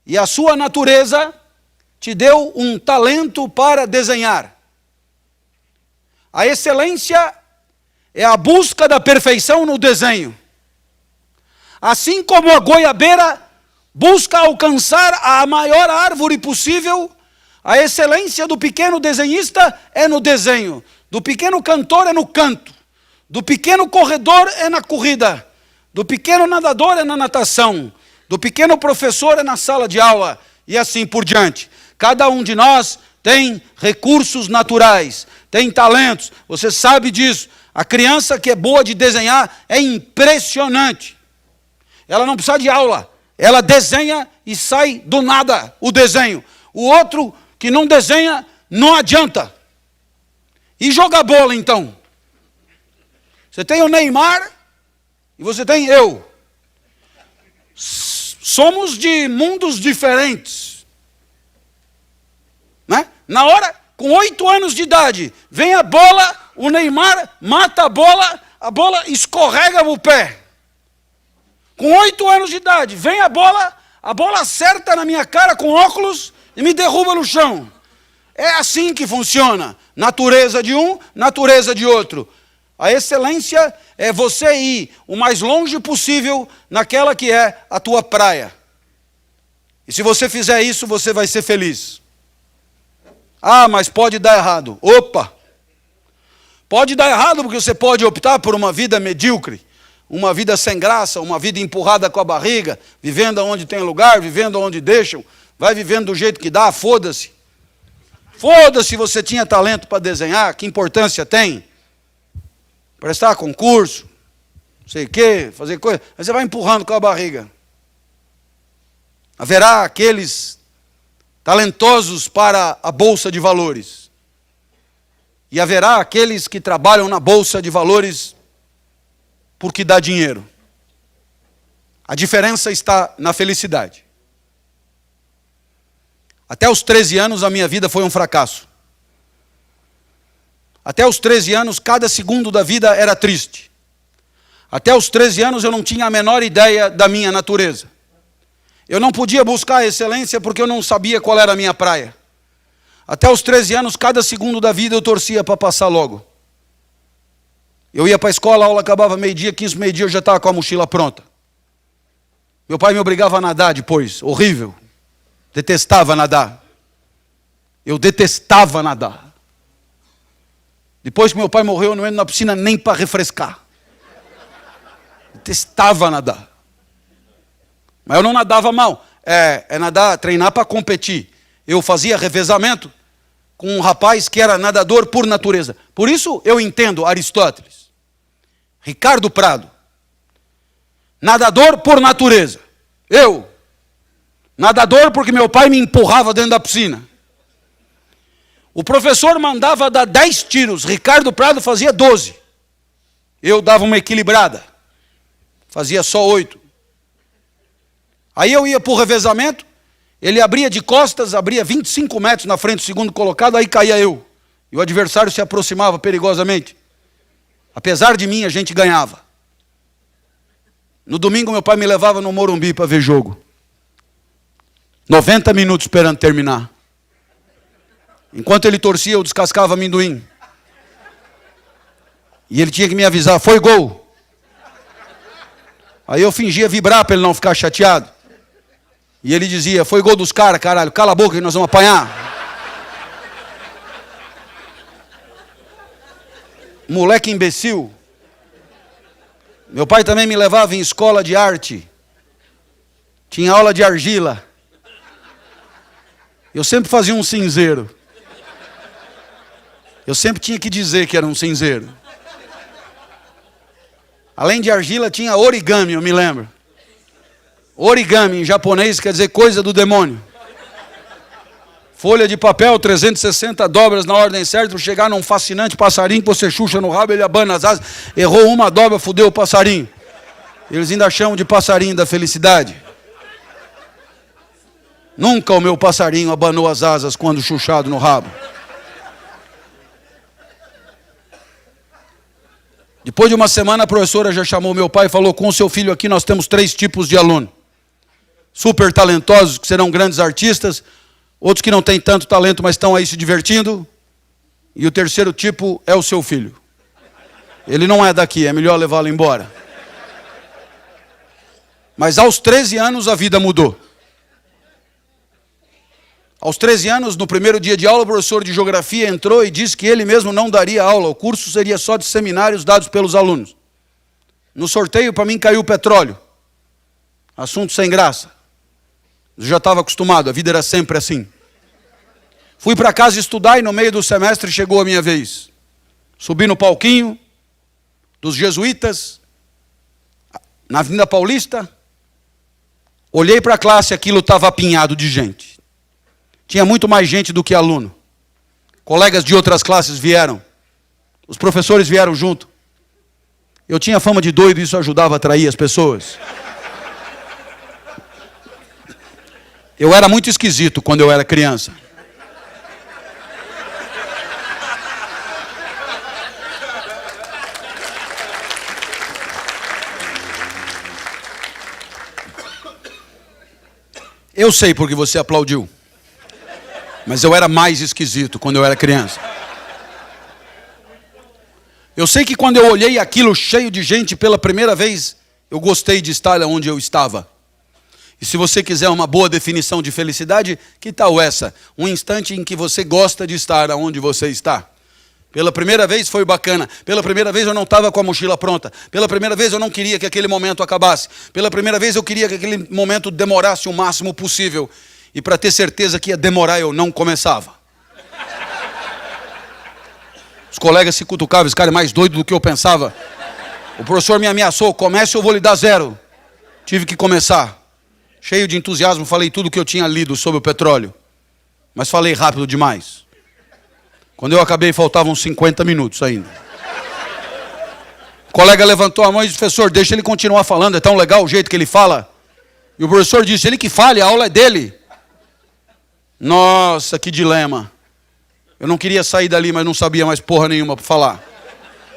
A: e a sua natureza te deu um talento para desenhar. A excelência é a busca da perfeição no desenho. Assim como a goiabeira busca alcançar a maior árvore possível, a excelência do pequeno desenhista é no desenho, do pequeno cantor é no canto, do pequeno corredor é na corrida, do pequeno nadador é na natação, do pequeno professor é na sala de aula, e assim por diante. Cada um de nós tem recursos naturais, tem talentos, você sabe disso. A criança que é boa de desenhar é impressionante. Ela não precisa de aula, ela desenha e sai do nada o desenho. O outro que não desenha, não adianta. E jogar bola então? Você tem o Neymar e você tem eu. Somos de mundos diferentes. Né? Na hora, com 8 anos de idade, vem a bola, o Neymar mata a bola escorrega o pé. Com 8 anos de idade, vem a bola acerta na minha cara com óculos e me derruba no chão. É assim que funciona. Natureza de um, natureza de outro. A excelência é você ir o mais longe possível naquela que é a tua praia. E se você fizer isso, você vai ser feliz. Ah, mas pode dar errado. Opa! Pode dar errado porque você pode optar por uma vida medíocre, uma vida sem graça, uma vida empurrada com a barriga, vivendo onde tem lugar, vivendo onde deixam, vai vivendo do jeito que dá, foda-se. Foda-se, você tinha talento para desenhar, que importância tem? Prestar concurso, não sei o quê, fazer coisa, aí você vai empurrando com a barriga. Haverá aqueles talentosos para a Bolsa de Valores. E haverá aqueles que trabalham na Bolsa de Valores porque dá dinheiro. A diferença está na felicidade. Até os 13 anos a minha vida foi um fracasso. Até os 13 anos, cada segundo da vida era triste. Até os 13 anos eu não tinha a menor ideia da minha natureza. Eu não podia buscar a excelência porque eu não sabia qual era a minha praia. Até os 13 anos, cada segundo da vida eu torcia para passar logo. Eu ia para a escola, a aula acabava meio-dia, 15 meio-dia eu já estava com a mochila pronta. Meu pai me obrigava a nadar depois, horrível. Detestava nadar. Eu detestava nadar. Depois que meu pai morreu, eu não entro na piscina nem para refrescar. Detestava nadar. Mas eu não nadava mal. É nadar, treinar para competir. Eu fazia revezamento com um rapaz que era nadador por natureza. Por isso eu entendo Aristóteles. Ricardo Prado. Nadador por natureza. Eu. Nadador porque meu pai me empurrava dentro da piscina. O professor mandava dar 10 tiros. Ricardo Prado fazia 12. Eu dava uma equilibrada. Fazia só 8. Aí eu ia para o revezamento. Ele abria de costas, abria 25 metros na frente do segundo colocado, aí caía eu. E o adversário se aproximava perigosamente. Apesar de mim, a gente ganhava. No domingo, meu pai me levava no Morumbi para ver jogo. 90 minutos esperando terminar. Enquanto ele torcia, eu descascava amendoim. E ele tinha que me avisar, foi gol. Aí eu fingia vibrar para ele não ficar chateado. E ele dizia, foi gol dos caras, caralho, cala a boca que nós vamos apanhar. Moleque imbecil. Meu pai também me levava em escola de arte. Tinha aula de argila. Eu sempre fazia um cinzeiro. Eu sempre tinha que dizer que era um cinzeiro. Além de argila, tinha origami, eu me lembro. Origami em japonês quer dizer coisa do demônio. Folha de papel, 360 dobras na ordem certa, para chegar num fascinante passarinho que você chucha no rabo, ele abana as asas, errou uma dobra, fudeu o passarinho. Eles ainda chamam de passarinho da felicidade. Nunca o meu passarinho abanou as asas quando chuchado no rabo. Depois de uma semana, a professora já chamou meu pai e falou, com o seu filho aqui nós temos 3 tipos de aluno. Super talentosos, que serão grandes artistas, outros que não têm tanto talento, mas estão aí se divertindo, e o terceiro tipo é o seu filho. Ele não é daqui, é melhor levá-lo embora. Mas aos 13 anos a vida mudou. Aos 13 anos, no primeiro dia de aula, o professor de geografia entrou e disse que ele mesmo não daria aula, o curso seria só de seminários dados pelos alunos. No sorteio, para mim, caiu o petróleo. Assunto sem graça. Eu já estava acostumado, a vida era sempre assim. Fui para casa estudar e no meio do semestre chegou a minha vez. Subi no palquinho dos jesuítas, na Avenida Paulista, olhei para a classe, aquilo estava apinhado de gente. Tinha muito mais gente do que aluno. Colegas de outras classes vieram. Os professores vieram junto. Eu tinha fama de doido e isso ajudava a atrair as pessoas. Eu era muito esquisito quando eu era criança. Eu sei porque você aplaudiu. Mas eu era mais esquisito quando eu era criança. Eu sei que quando eu olhei aquilo cheio de gente pela primeira vez, eu gostei de estar onde eu estava. E se você quiser uma boa definição de felicidade, que tal essa? Um instante em que você gosta de estar onde você está. Pela primeira vez foi bacana. Pela primeira vez eu não estava com a mochila pronta. Pela primeira vez eu não queria que aquele momento acabasse. Pela primeira vez eu queria que aquele momento demorasse o máximo possível. E para ter certeza que ia demorar, eu não começava. Os colegas se cutucavam, esse cara é mais doido do que eu pensava. O professor me ameaçou, comece ou eu vou lhe dar 0. Tive que começar. Cheio de entusiasmo, falei tudo o que eu tinha lido sobre o petróleo. Mas falei rápido demais. Quando eu acabei, faltavam 50 minutos ainda. O colega levantou a mão e disse, professor, deixa ele continuar falando, é tão legal o jeito que ele fala. E o professor disse, ele que fale, a aula é dele. Nossa, que dilema. Eu não queria sair dali, mas não sabia mais porra nenhuma para falar.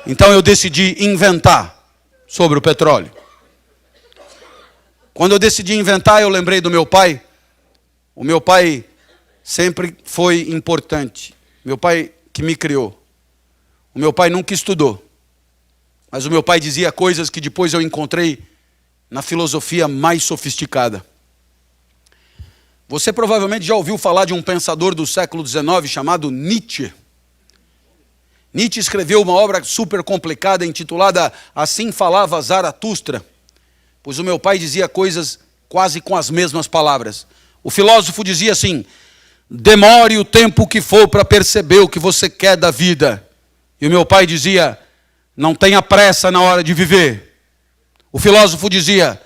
A: Então eu decidi inventar sobre o petróleo. Quando eu decidi inventar, eu lembrei do meu pai. O meu pai sempre foi importante. Meu pai que me criou. O meu pai nunca estudou. Mas o meu pai dizia coisas que depois eu encontrei na filosofia mais sofisticada. Você provavelmente já ouviu falar de um pensador do século XIX chamado Nietzsche. Nietzsche escreveu uma obra super complicada intitulada Assim Falava Zaratustra, pois o meu pai dizia coisas quase com as mesmas palavras. O filósofo dizia assim: demore o tempo que for para perceber o que você quer da vida. E o meu pai dizia: não tenha pressa na hora de viver. O filósofo dizia: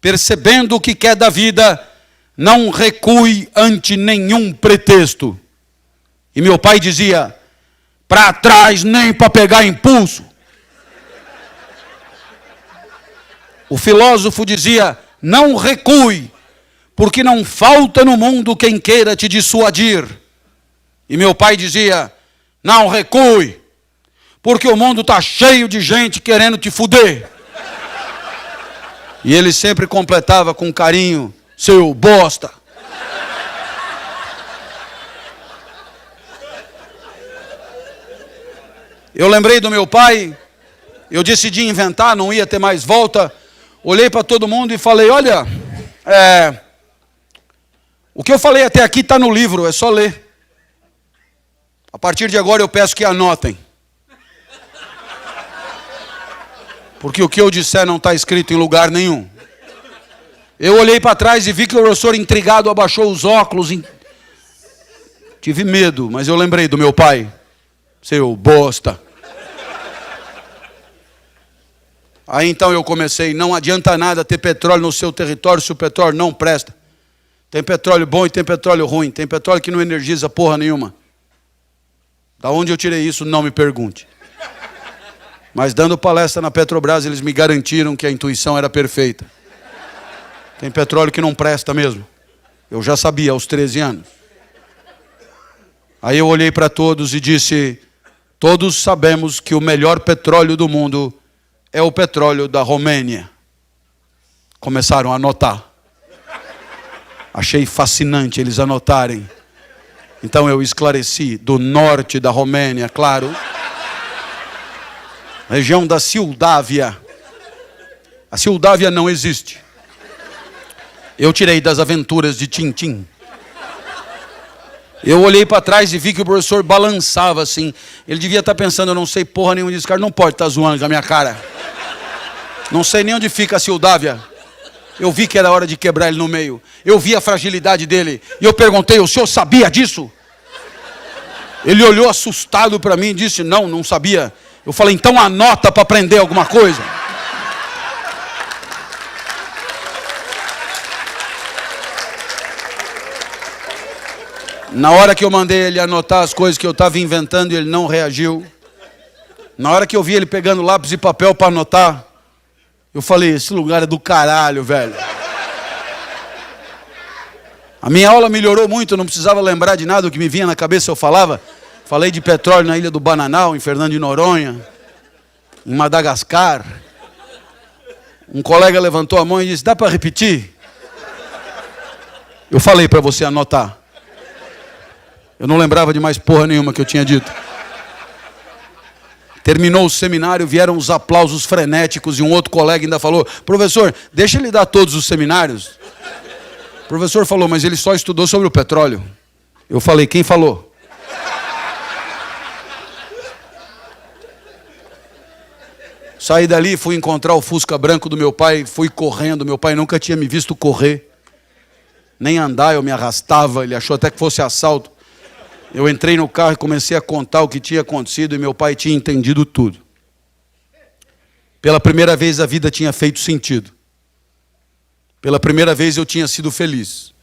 A: percebendo o que quer da vida, não recue ante nenhum pretexto. E meu pai dizia: para trás nem para pegar impulso. O filósofo dizia: não recue, porque não falta no mundo quem queira te dissuadir. E meu pai dizia: não recue, porque o mundo está cheio de gente querendo te fuder. E ele sempre completava com carinho: seu bosta. Eu lembrei do meu pai, eu decidi inventar, não ia ter mais volta. Olhei para todo mundo e falei: olha, o que eu falei até aqui está no livro, é só ler. A partir de agora eu peço que anotem. Porque o que eu disser não está escrito em lugar nenhum. Eu olhei para trás e vi que o professor intrigado abaixou os óculos. Tive medo, mas eu lembrei do meu pai. Seu bosta. Aí então eu comecei: não adianta nada ter petróleo no seu território se o petróleo não presta. Tem petróleo bom e tem petróleo ruim. Tem petróleo que não energiza porra nenhuma. Da onde eu tirei isso, não me pergunte. Mas dando palestra na Petrobras, eles me garantiram que a intuição era perfeita. Tem petróleo que não presta mesmo. Eu já sabia aos 13 anos. Aí eu olhei para todos e disse: todos sabemos que o melhor petróleo do mundo é o petróleo da Romênia. Começaram a anotar. Achei fascinante eles anotarem. Então eu esclareci: do norte da Romênia, claro. Região da Moldávia. A Moldávia não existe. Eu tirei das aventuras de Tintim. Eu olhei para trás e vi que o professor balançava assim. Ele devia estar pensando: eu não sei porra nenhuma disso, cara não pode estar zoando com a minha cara. Não sei nem onde fica a Moldávia. Eu vi que era hora de quebrar ele no meio. Eu vi a fragilidade dele. E eu perguntei: o senhor sabia disso? Ele olhou assustado para mim e disse: não, não sabia. Eu falei: então anota para aprender alguma coisa. Na hora que eu mandei ele anotar as coisas que eu estava inventando, ele não reagiu. Na hora que eu vi ele pegando lápis e papel para anotar, eu falei: esse lugar é do caralho, velho. A minha aula melhorou muito, eu não precisava lembrar de nada, o que me vinha na cabeça eu falava. Falei de petróleo na Ilha do Bananal, em Fernando de Noronha, em Madagascar. Um colega levantou a mão e disse: dá para repetir? Eu falei para você anotar. Eu não lembrava de mais porra nenhuma que eu tinha dito. Terminou o seminário, vieram os aplausos frenéticos e um outro colega ainda falou: professor, deixa ele dar todos os seminários. O professor falou: mas ele só estudou sobre o petróleo. Eu falei: quem falou? Saí dali, fui encontrar o Fusca branco do meu pai, fui correndo. Meu pai nunca tinha me visto correr, nem andar, eu me arrastava. Ele achou até que fosse assalto. Eu entrei no carro e comecei a contar o que tinha acontecido e meu pai tinha entendido tudo. Pela primeira vez a vida tinha feito sentido. Pela primeira vez eu tinha sido feliz.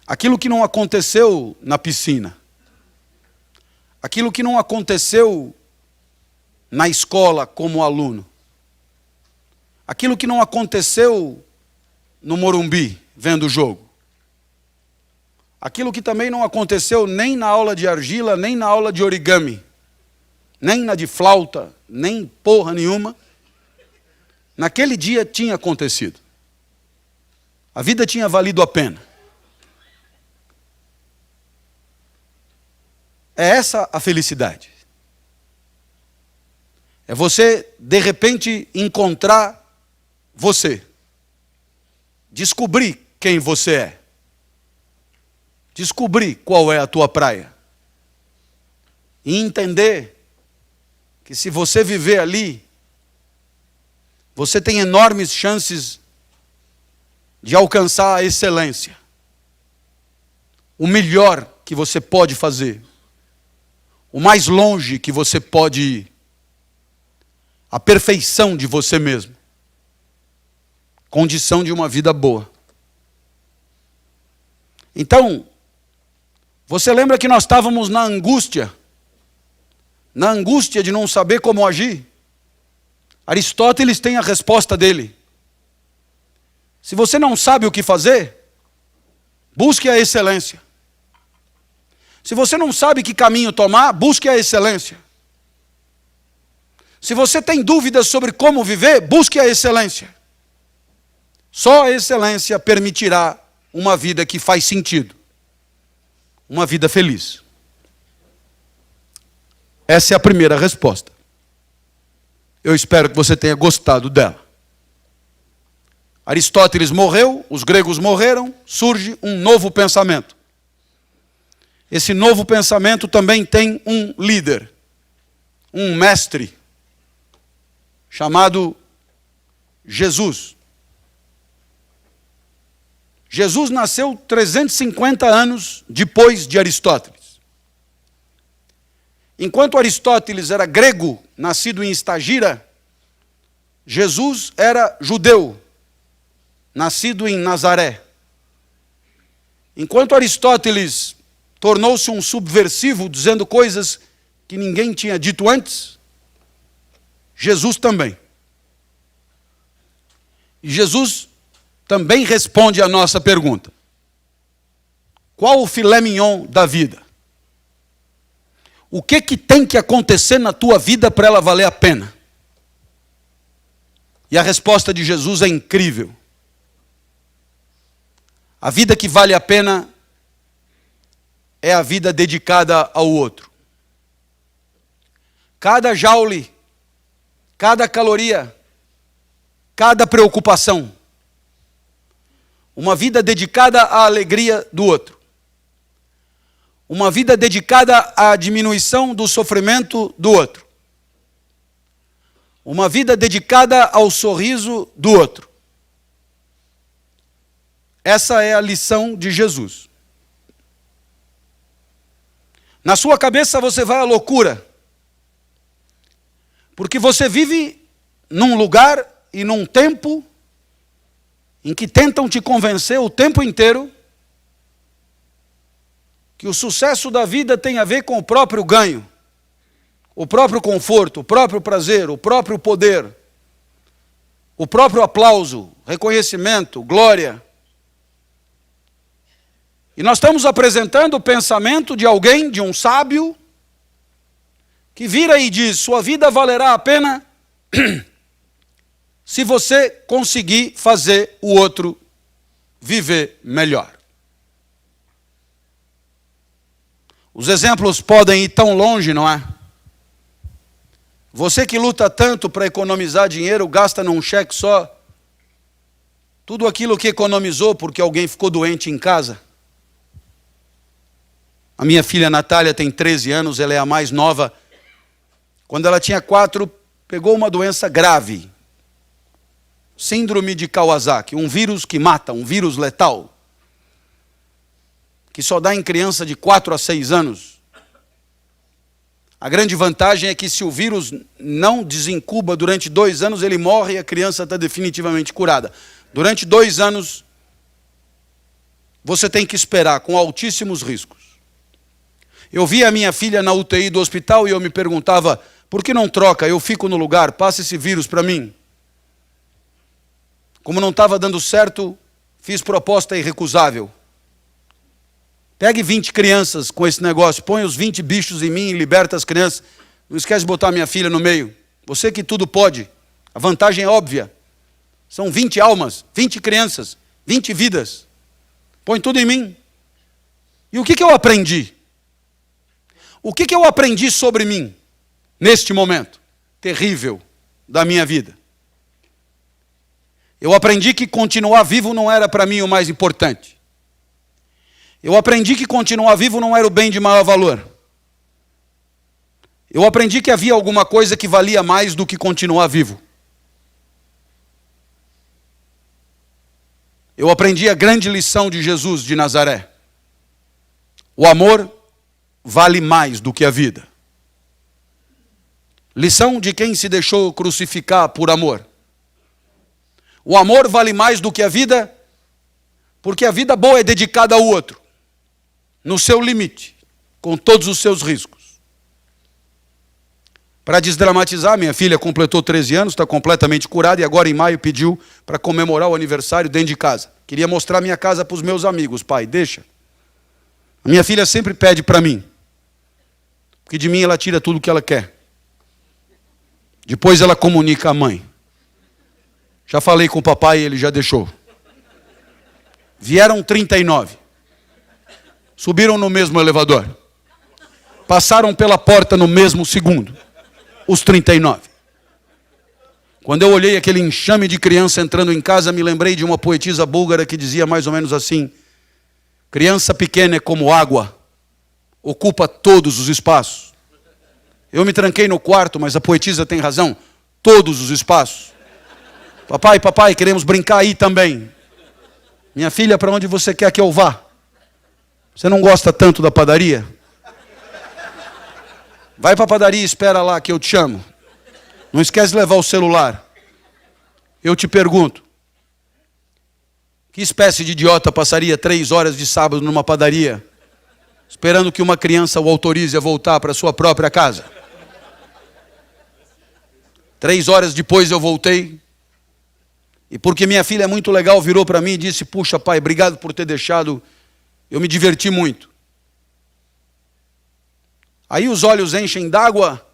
A: Aquilo que não aconteceu na piscina, aquilo que não aconteceu na escola como aluno, aquilo que não aconteceu no Morumbi, vendo o jogo, Aquilo que também não aconteceu nem na aula de argila, nem na aula de origami, nem na de flauta, nem porra nenhuma, naquele dia tinha acontecido. A vida tinha valido a pena. É essa a felicidade. É você, de repente, encontrar você. Descobrir quem você é. Descobrir qual é a tua praia. E entender que se você viver ali, você tem enormes chances de alcançar a excelência. O melhor que você pode fazer. O mais longe que você pode ir. A perfeição de você mesmo. Condição de uma vida boa. Então, você lembra que nós estávamos na angústia de não saber como agir? Aristóteles tem a resposta dele. Se você não sabe o que fazer, busque a excelência. Se você não sabe que caminho tomar, busque a excelência. Se você tem dúvidas sobre como viver, busque a excelência. Só a excelência permitirá uma vida que faz sentido. Uma vida feliz. Essa é a primeira resposta. Eu espero que você tenha gostado dela. Aristóteles morreu, os gregos morreram, surge um novo pensamento. Esse novo pensamento também tem um líder, um mestre, chamado Jesus. Jesus nasceu 350 anos depois de Aristóteles. Enquanto Aristóteles era grego, nascido em Estagira, Jesus era judeu, nascido em Nazaré. Enquanto Aristóteles tornou-se um subversivo, dizendo coisas que ninguém tinha dito antes, Jesus também. E Jesus também responde à nossa pergunta. Qual o filé mignon da vida? O que tem que acontecer na tua vida para ela valer a pena? E a resposta de Jesus é incrível. A vida que vale a pena é a vida dedicada ao outro. Cada joule, cada caloria, cada preocupação. Uma vida dedicada à alegria do outro. Uma vida dedicada à diminuição do sofrimento do outro. Uma vida dedicada ao sorriso do outro. Essa é a lição de Jesus. Na sua cabeça você vai à loucura. Porque você vive num lugar e num tempo em que tentam te convencer o tempo inteiro que o sucesso da vida tem a ver com o próprio ganho, o próprio conforto, o próprio prazer, o próprio poder, o próprio aplauso, reconhecimento, glória. E nós estamos apresentando o pensamento de alguém, de um sábio, que vira e diz, sua vida valerá a pena se você conseguir fazer o outro viver melhor. Os exemplos podem ir tão longe, não é? Você que luta tanto para economizar dinheiro, gasta num cheque só tudo aquilo que economizou porque alguém ficou doente em casa. A minha filha Natália tem 13 anos, ela é a mais nova. Quando ela tinha 4, pegou uma doença grave. Síndrome de Kawasaki, um vírus que mata, um vírus letal. Que só dá em criança de 4 a 6 anos. A grande vantagem é que se o vírus não desincuba durante 2 anos, ele morre e a criança está definitivamente curada. Durante 2 anos, você tem que esperar, com altíssimos riscos. Eu vi a minha filha na UTI do hospital e eu me perguntava, por que não troca? Eu fico no lugar, passa esse vírus para mim. Como não estava dando certo, fiz proposta irrecusável. Pegue 20 crianças com esse negócio, põe os 20 bichos em mim e liberta as crianças. Não esquece de botar minha filha no meio. Você que tudo pode. A vantagem é óbvia. São 20 almas, 20 crianças, 20 vidas. Põe tudo em mim. E o que eu aprendi? O que eu aprendi sobre mim neste momento terrível da minha vida? Eu aprendi que continuar vivo não era para mim o mais importante. Eu aprendi que continuar vivo não era o bem de maior valor. Eu aprendi que havia alguma coisa que valia mais do que continuar vivo. Eu aprendi a grande lição de Jesus de Nazaré. O amor vale mais do que a vida. Lição de quem se deixou crucificar por amor. O amor vale mais do que a vida, porque a vida boa é dedicada ao outro, no seu limite, com todos os seus riscos. Para desdramatizar, minha filha completou 13 anos, está completamente curada e agora em maio pediu para comemorar o aniversário dentro de casa. Queria mostrar minha casa para os meus amigos. Pai, deixa. A minha filha sempre pede para mim, porque de mim ela tira tudo o que ela quer. Depois ela comunica à mãe. Já falei com o papai e ele já deixou. Vieram 39. Subiram no mesmo elevador. Passaram pela porta no mesmo segundo. Os 39. Quando eu olhei aquele enxame de criança entrando em casa, me lembrei de uma poetisa búlgara que dizia mais ou menos assim: criança pequena é como água, ocupa todos os espaços. Eu me tranquei no quarto, mas a poetisa tem razão, todos os espaços. Papai, queremos brincar aí também. Minha filha, para onde você quer que eu vá? Você não gosta tanto da padaria? Vai para a padaria e espera lá que eu te chamo. Não esquece de levar o celular. Eu te pergunto, que espécie de idiota passaria 3 horas de sábado numa padaria, esperando que uma criança o autorize a voltar para sua própria casa? 3 horas depois eu voltei, e porque minha filha é muito legal, virou para mim e disse: puxa pai, obrigado por ter deixado, eu me diverti muito. Aí os olhos enchem d'água,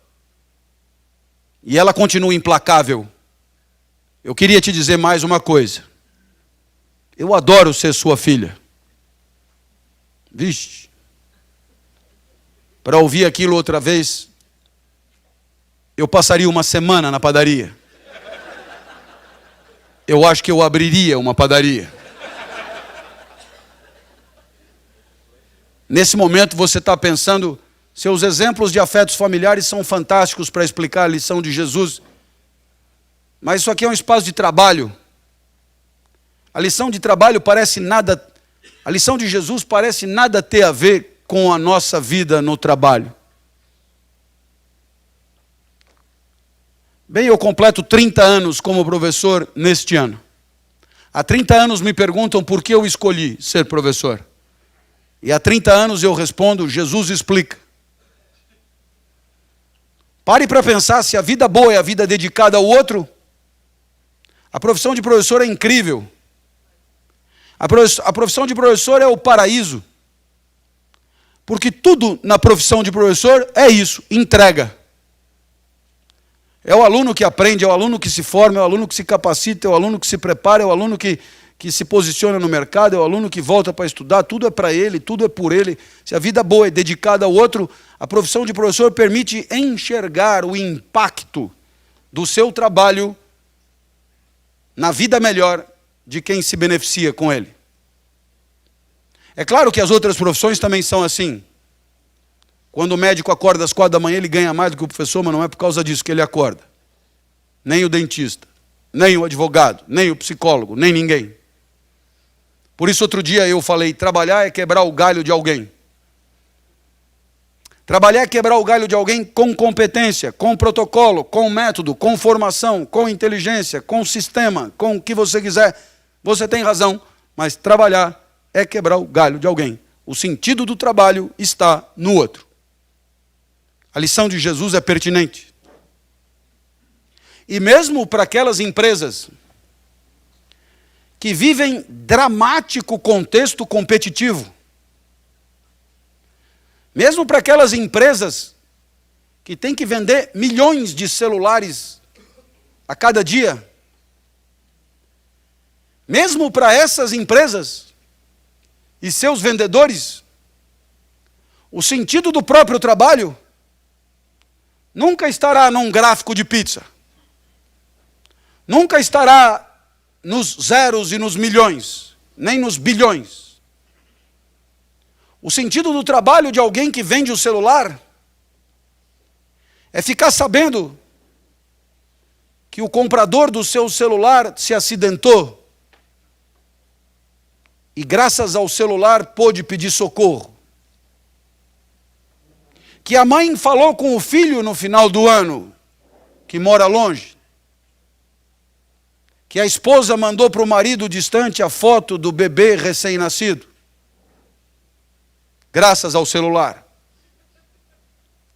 A: e ela continua implacável. Eu queria te dizer mais uma coisa. Eu adoro ser sua filha. Vixe. Para ouvir aquilo outra vez, eu passaria uma semana na padaria. Eu acho que eu abriria uma padaria. Nesse momento você está pensando, seus exemplos de afetos familiares são fantásticos para explicar a lição de Jesus, mas isso aqui é um espaço de trabalho. A lição de trabalho parece nada, a lição de Jesus parece nada ter a ver com a nossa vida no trabalho. Bem, eu completo 30 anos como professor neste ano. Há 30 anos me perguntam por que eu escolhi ser professor. E há 30 anos eu respondo: Jesus explica. Pare para pensar, se a vida boa é a vida dedicada ao outro, a profissão de professor é incrível. A profissão de professor é o paraíso. Porque tudo na profissão de professor é isso, entrega. É o aluno que aprende, é o aluno que se forma, é o aluno que se capacita, é o aluno que se prepara, é o aluno que se posiciona no mercado, é o aluno que volta para estudar, tudo é para ele, tudo é por ele. Se a vida boa é dedicada ao outro, a profissão de professor permite enxergar o impacto do seu trabalho na vida melhor de quem se beneficia com ele. É claro que as outras profissões também são assim. Quando o médico acorda às 4 da manhã, ele ganha mais do que o professor, mas não é por causa disso que ele acorda. Nem o dentista, nem o advogado, nem o psicólogo, nem ninguém. Por isso, outro dia eu falei, trabalhar é quebrar o galho de alguém. Trabalhar é quebrar o galho de alguém com competência, com protocolo, com método, com formação, com inteligência, com sistema, com o que você quiser. Você tem razão, mas trabalhar é quebrar o galho de alguém. O sentido do trabalho está no outro. A lição de Jesus é pertinente. E mesmo para aquelas empresas que vivem dramático contexto competitivo, Mesmo para aquelas empresas que têm que vender milhões de celulares a cada dia. Mesmo para essas empresas e seus vendedores, o sentido do próprio trabalho nunca estará num gráfico de pizza. Nunca estará nos zeros e nos milhões, nem nos bilhões. O sentido do trabalho de alguém que vende o celular é ficar sabendo que o comprador do seu celular se acidentou e graças ao celular pôde pedir socorro. Que a mãe falou com o filho no final do ano, que mora longe. Que a esposa mandou para o marido distante a foto do bebê recém-nascido. Graças ao celular.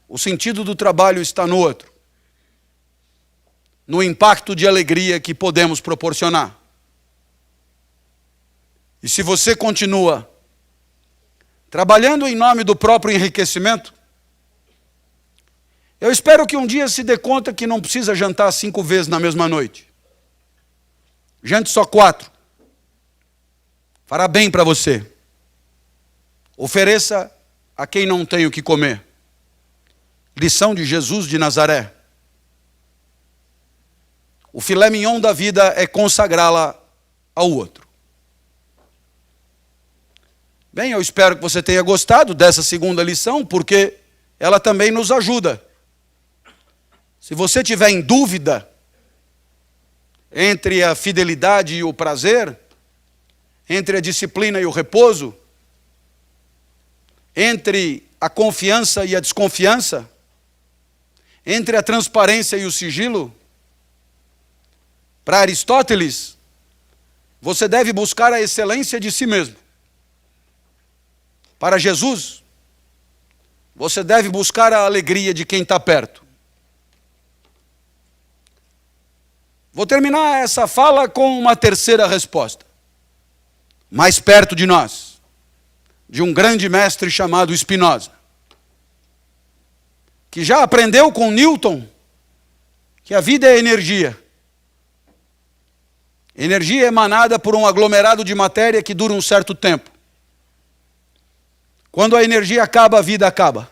A: O sentido do trabalho está no outro. No impacto de alegria que podemos proporcionar. E se você continua trabalhando em nome do próprio enriquecimento, eu espero que um dia se dê conta que não precisa jantar 5 vezes na mesma noite. Jante só 4. Fará bem para você. Ofereça a quem não tem o que comer. Lição de Jesus de Nazaré. O filé mignon da vida é consagrá-la ao outro. Bem, eu espero que você tenha gostado dessa segunda lição, porque ela também nos ajuda. Se você tiver em dúvida entre a fidelidade e o prazer, entre a disciplina e o repouso, entre a confiança e a desconfiança, entre a transparência e o sigilo, para Aristóteles, você deve buscar a excelência de si mesmo. Para Jesus, você deve buscar a alegria de quem está perto. Vou terminar essa fala com uma terceira resposta. Mais perto de nós, de um grande mestre chamado Spinoza, que já aprendeu com Newton que a vida é energia. Energia emanada por um aglomerado de matéria que dura um certo tempo. Quando a energia acaba, a vida acaba.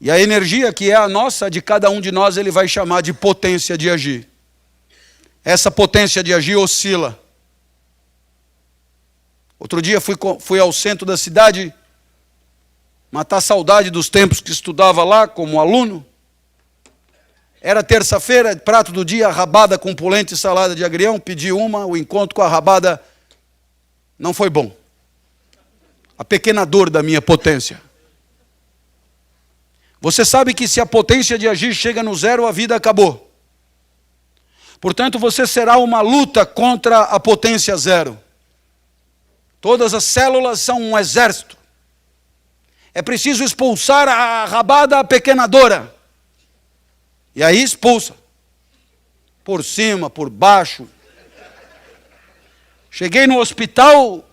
A: E a energia que é a nossa, de cada um de nós, ele vai chamar de potência de agir. Essa potência de agir oscila. Outro dia fui ao centro da cidade, matar saudade dos tempos que estudava lá como aluno. Era terça-feira, prato do dia, rabada com polenta e salada de agrião. Pedi uma, o encontro com a rabada não foi bom. A pequena dor da minha potência. Você sabe que se a potência de agir chega no zero, a vida acabou. Portanto, você será uma luta contra a potência zero. Todas as células são um exército. É preciso expulsar a rabada pequenadora. E aí expulsa. Por cima, por baixo. Cheguei no hospital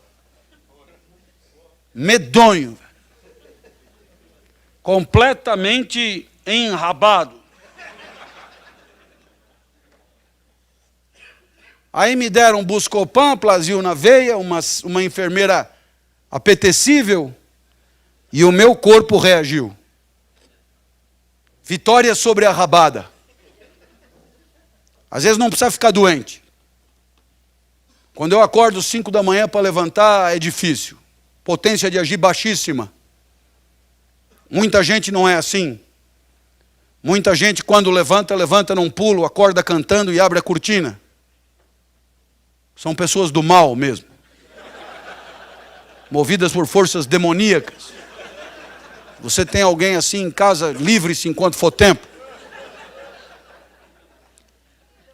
A: medonho. Completamente enrabado. Aí me deram um Buscopan, Plasil na veia, uma enfermeira apetecível, e o meu corpo reagiu. Vitória sobre a rabada. Às vezes não precisa ficar doente. Quando eu acordo 5 da manhã para levantar, é difícil. Potência de agir baixíssima. Muita gente não é assim. Muita gente, quando levanta, levanta num pulo, acorda cantando e abre a cortina. São pessoas do mal mesmo. Movidas por forças demoníacas. Você tem alguém assim em casa, livre-se enquanto for tempo.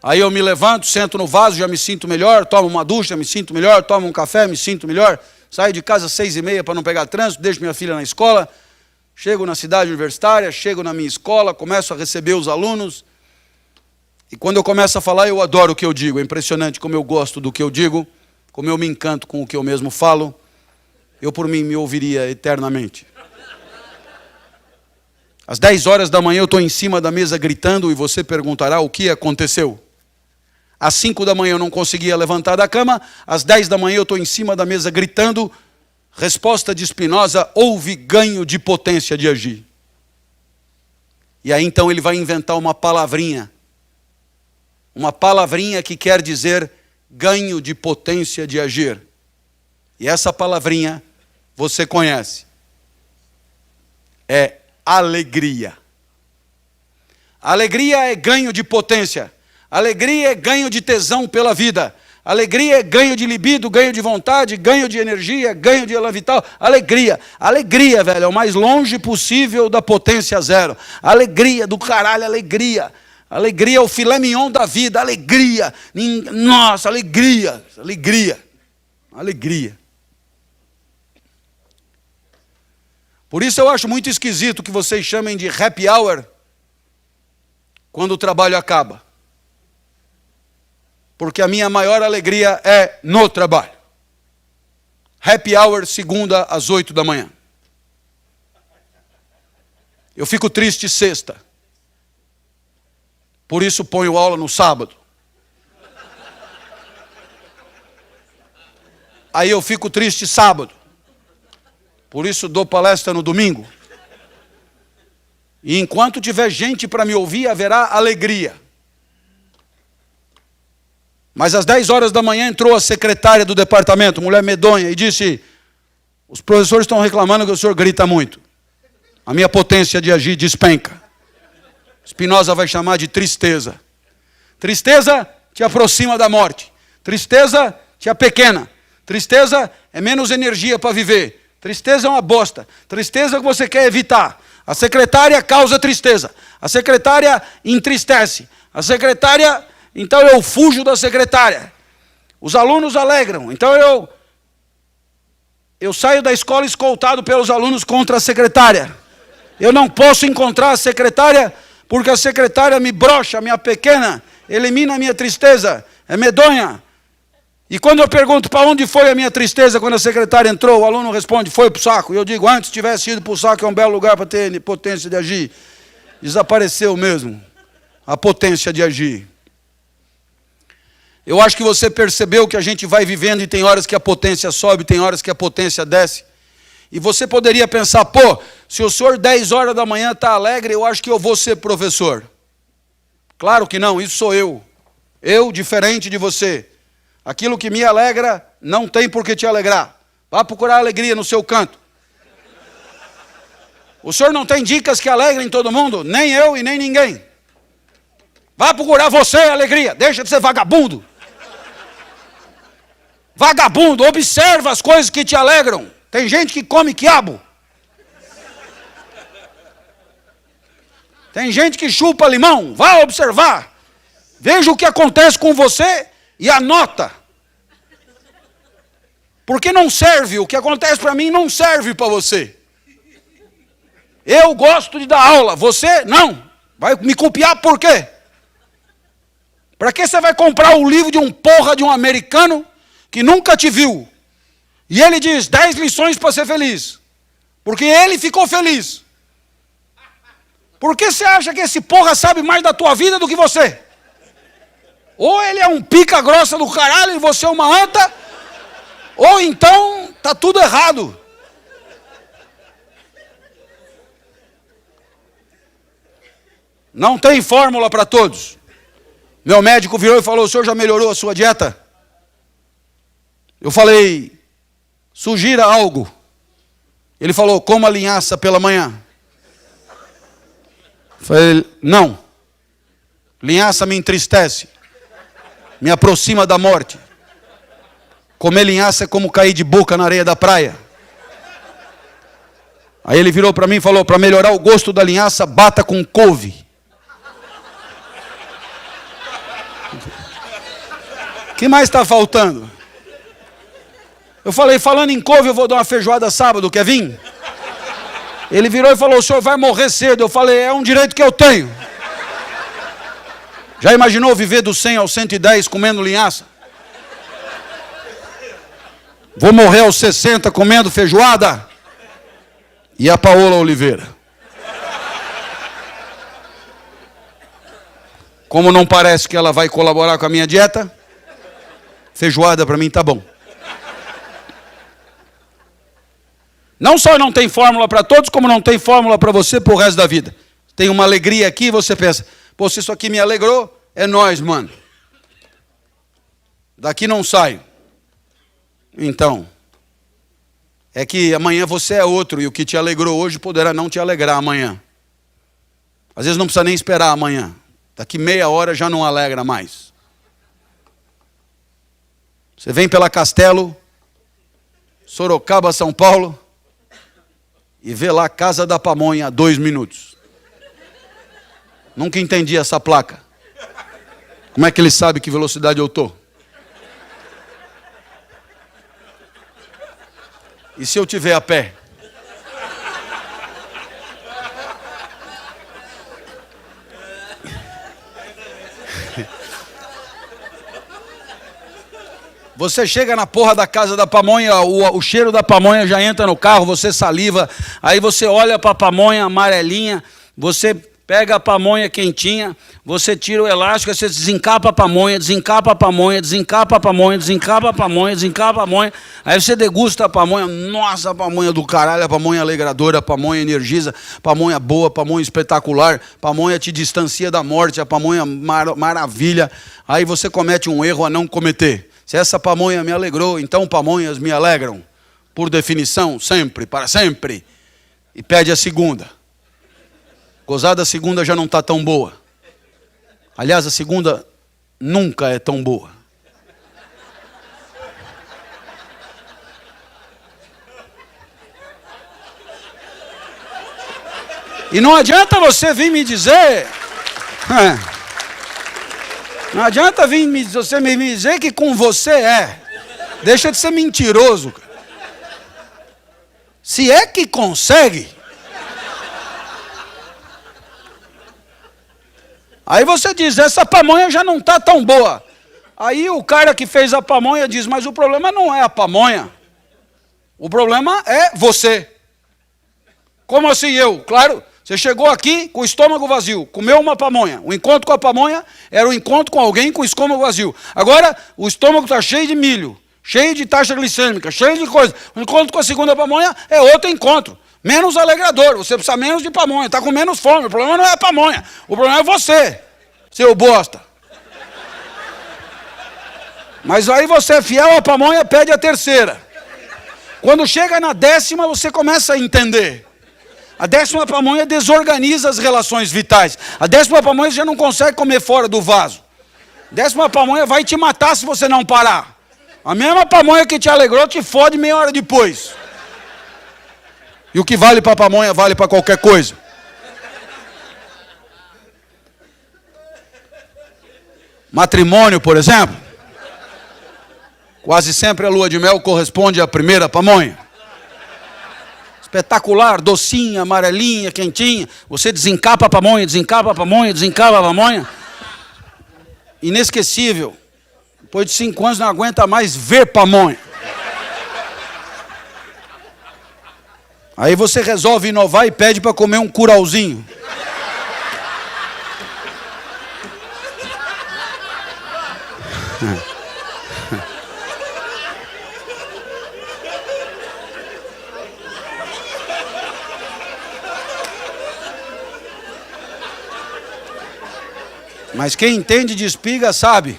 A: Aí eu me levanto, sento no vaso, já me sinto melhor, tomo uma ducha, me sinto melhor, tomo um café, me sinto melhor. Saio de casa às 6h30 para não pegar trânsito, deixo minha filha na escola. Chego na cidade universitária, chego na minha escola, começo a receber os alunos. E quando eu começo a falar, eu adoro o que eu digo. É impressionante como eu gosto do que eu digo, como eu me encanto com o que eu mesmo falo. Eu, por mim, me ouviria eternamente. Às 10 horas da manhã eu estou em cima da mesa gritando e você perguntará o que aconteceu. Às 5 da manhã eu não conseguia levantar da cama, às 10 da manhã eu estou em cima da mesa gritando. Resposta de Spinoza: houve ganho de potência de agir. E aí então ele vai inventar uma palavrinha que quer dizer ganho de potência de agir. E essa palavrinha você conhece. É alegria. Alegria é ganho de potência. Alegria é ganho de tesão pela vida. Alegria é ganho de libido, ganho de vontade, ganho de energia, ganho de elan vital. Alegria. Alegria, velho, é o mais longe possível da potência zero. Alegria do caralho, alegria. Alegria é o filé mignon da vida. Alegria. Nossa, alegria. Alegria. Alegria. Por isso eu acho muito esquisito que vocês chamem de happy hour quando o trabalho acaba. Porque a minha maior alegria é no trabalho. Happy hour, segunda às 8 da manhã. Eu fico triste sexta. Por isso ponho aula no sábado. Aí eu fico triste sábado. Por isso dou palestra no domingo. E enquanto tiver gente para me ouvir, haverá alegria. Mas às 10 horas da manhã entrou a secretária do departamento, mulher medonha, e disse: os professores estão reclamando que o senhor grita muito. A minha potência de agir despenca. Spinoza vai chamar de tristeza. Tristeza te aproxima da morte. Tristeza te apequena. Tristeza é menos energia para viver. Tristeza é uma bosta. Tristeza que você quer evitar. A secretária causa tristeza. A secretária entristece. A secretária, então eu fujo da secretária. Os alunos alegram. Então eu saio da escola escoltado pelos alunos contra a secretária. Eu não posso encontrar a secretária porque a secretária me brocha, me apequena, elimina a minha tristeza, é medonha. E quando eu pergunto para onde foi a minha tristeza quando a secretária entrou, o aluno responde: foi para o saco. E eu digo: antes tivesse ido para o saco, é um belo lugar para ter potência de agir. Desapareceu mesmo a potência de agir. Eu acho que você percebeu que a gente vai vivendo e tem horas que a potência sobe, tem horas que a potência desce. E você poderia pensar: pô, se o senhor 10 horas da manhã está alegre, eu acho que eu vou ser professor. Claro que não, isso sou eu. Eu, diferente de você. Aquilo que me alegra, não tem por que te alegrar. Vá procurar alegria no seu canto. O senhor não tem dicas que alegrem todo mundo? Nem eu e nem ninguém. Vá procurar você alegria. Deixa de ser vagabundo. Vagabundo, observa as coisas que te alegram. Tem gente que come quiabo. Tem gente que chupa limão. Vá observar. Veja o que acontece com você e anota. Porque não serve, o que acontece para mim não serve para você. Eu gosto de dar aula, você não. Vai me copiar por quê? Para que você vai comprar o livro de um porra de um americano que nunca te viu? E ele diz 10 lições para ser feliz. Porque ele ficou feliz. Por que você acha que esse porra sabe mais da tua vida do que você? Ou ele é um pica grossa do caralho e você é uma anta, ou então está tudo errado. Não tem fórmula para todos. Meu médico virou e falou: o senhor já melhorou a sua dieta? Eu falei: sugira algo. Ele falou: coma linhaça pela manhã. Eu falei: não. Linhaça me entristece. Me aproxima da morte. Comer linhaça é como cair de boca na areia da praia. Aí ele virou para mim e falou: para melhorar o gosto da linhaça, bata com couve. O que mais está faltando? Eu falei: falando em couve, eu vou dar uma feijoada sábado, quer vir? Ele virou e falou: o senhor vai morrer cedo. Eu falei: é um direito que eu tenho. Já imaginou viver do 100 aos 110 comendo linhaça? Vou morrer aos 60 comendo feijoada? E a Paola Oliveira? Como não parece que ela vai colaborar com a minha dieta, feijoada para mim tá bom. Não só não tem fórmula para todos, como não tem fórmula para você pro resto da vida. Tem uma alegria aqui e você pensa, pô, se isso aqui me alegrou, é nóis, mano. Daqui não saio. Então, é que amanhã você é outro e o que te alegrou hoje poderá não te alegrar amanhã. Às vezes não precisa nem esperar amanhã. Daqui meia hora já não alegra mais. Você vem pela Castelo, Sorocaba, São Paulo, e vê lá a Casa da Pamonha a 2 minutos. Nunca entendi essa placa. Como é que ele sabe que velocidade eu estou? E se eu tiver a pé? Você chega na porra da Casa da Pamonha, o cheiro da pamonha já entra no carro, você saliva, aí você olha para a pamonha amarelinha, você pega a pamonha quentinha, você tira o elástico, você desencapa a pamonha, desencapa a pamonha, desencapa a pamonha, desencapa a pamonha, desencapa a pamonha, aí você degusta a pamonha, nossa, a pamonha do caralho, a pamonha alegradora, a pamonha energiza, pamonha boa, pamonha espetacular, pamonha te distancia da morte, a pamonha maravilha, aí você comete um erro a não cometer. Se essa pamonha me alegrou, então pamonhas me alegram. Por definição, sempre, para sempre. E pede a segunda. Gozada, a segunda já não está tão boa. Aliás, a segunda nunca é tão boa. E não adianta você vir me dizer... Não adianta você me dizer que com você é. Deixa de ser mentiroso. Se é que consegue. Aí você diz, essa pamonha já não está tão boa. Aí o cara que fez a pamonha diz, mas o problema não é a pamonha. O problema é você. Como assim eu? Claro. Você chegou aqui com o estômago vazio, comeu uma pamonha. O encontro com a pamonha era o encontro com alguém com o estômago vazio. Agora, o estômago está cheio de milho, cheio de taxa glicêmica, cheio de coisa. O encontro com a segunda pamonha é outro encontro. Menos alegrador, você precisa menos de pamonha, está com menos fome. O problema não é a pamonha, o problema é você, seu bosta. Mas aí você é fiel à pamonha, pede a terceira. Quando chega na 10ª, você começa a entender. A 10ª pamonha desorganiza as relações vitais. A 10ª pamonha você já não consegue comer fora do vaso. A 10ª pamonha vai te matar se você não parar. A mesma pamonha que te alegrou te fode meia hora depois. E o que vale para a pamonha vale para qualquer coisa. Matrimônio, por exemplo. Quase sempre a lua de mel corresponde à primeira pamonha. Espetacular, docinha, amarelinha, quentinha. Você desencapa a pamonha, desencapa a pamonha, desencapa a pamonha. Inesquecível. Depois de 5 anos não aguenta mais ver pamonha. Aí você resolve inovar e pede para comer um curauzinho. Mas quem entende de espiga sabe.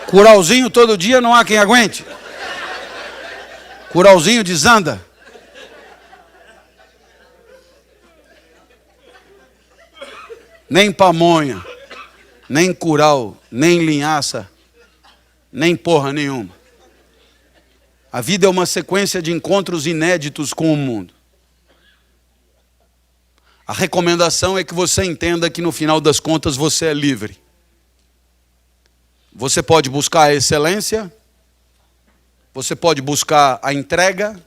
A: Curauzinho todo dia não há quem aguente. Curauzinho desanda. Nem pamonha, nem curau, nem linhaça, nem porra nenhuma. A vida é uma sequência de encontros inéditos com o mundo. A recomendação é que você entenda que no final das contas você é livre. Você pode buscar a excelência, você pode buscar a entrega,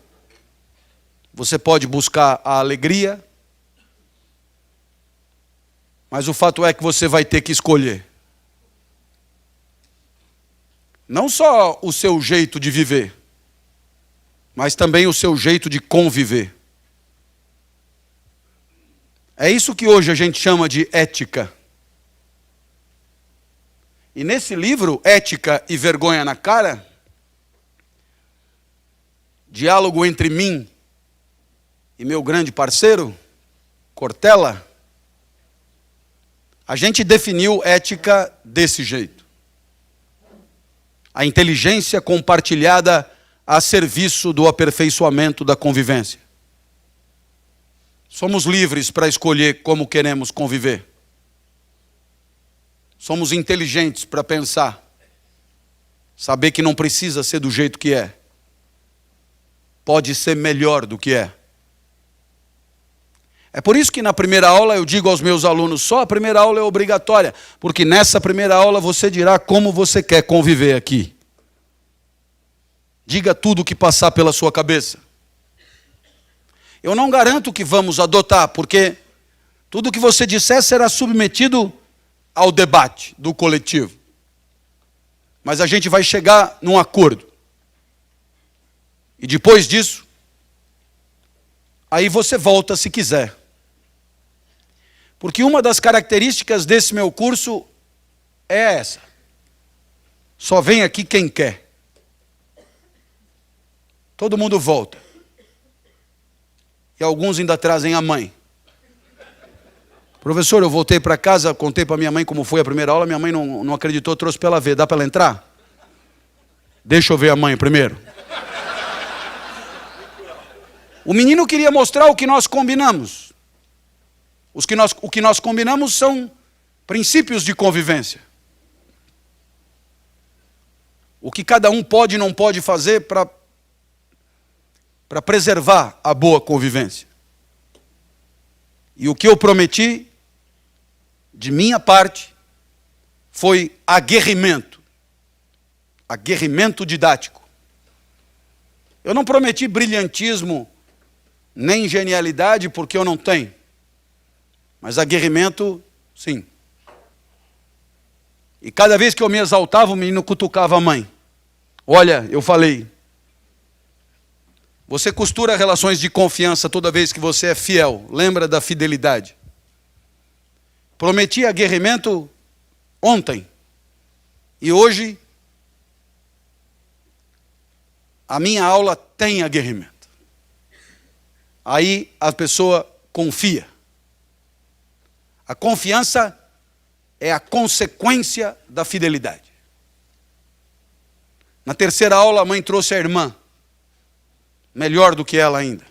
A: você pode buscar a alegria, mas o fato é que você vai ter que escolher. Não só o seu jeito de viver, mas também o seu jeito de conviver. É isso que hoje a gente chama de ética. E nesse livro, Ética e Vergonha na Cara, diálogo entre mim e meu grande parceiro, Cortella, a gente definiu ética desse jeito. A inteligência compartilhada a serviço do aperfeiçoamento da convivência. Somos livres para escolher como queremos conviver. Somos inteligentes para pensar. Saber que não precisa ser do jeito que é. Pode ser melhor do que é. É por isso que na primeira aula eu digo aos meus alunos, só a primeira aula é obrigatória, porque nessa primeira aula você dirá como você quer conviver aqui. Diga tudo o que passar pela sua cabeça. Eu não garanto que vamos adotar, porque tudo que você disser será submetido ao debate do coletivo. Mas a gente vai chegar num acordo. E depois disso, aí você volta se quiser. Porque uma das características desse meu curso é essa. Só vem aqui quem quer. Todo mundo volta. E alguns ainda trazem a mãe. Professor, eu voltei para casa, contei para minha mãe como foi a primeira aula, minha mãe não acreditou, trouxe para ela ver. Dá para ela entrar? Deixa eu ver a mãe primeiro. O menino queria mostrar o que nós combinamos. O que nós combinamos são princípios de convivência. O que cada um pode e não pode fazer para preservar a boa convivência. E o que eu prometi, de minha parte, foi aguerrimento. Aguerrimento didático. Eu não prometi brilhantismo, nem genialidade, porque eu não tenho. Mas aguerrimento, sim. E cada vez que eu me exaltava, o menino cutucava a mãe. Olha, eu falei. Você costura relações de confiança toda vez que você é fiel. Lembra da fidelidade. Prometi aguerrimento ontem. E hoje, a minha aula tem aguerrimento. Aí a pessoa confia. A confiança é a consequência da fidelidade. Na terceira aula, a mãe trouxe a irmã. Melhor do que ela ainda.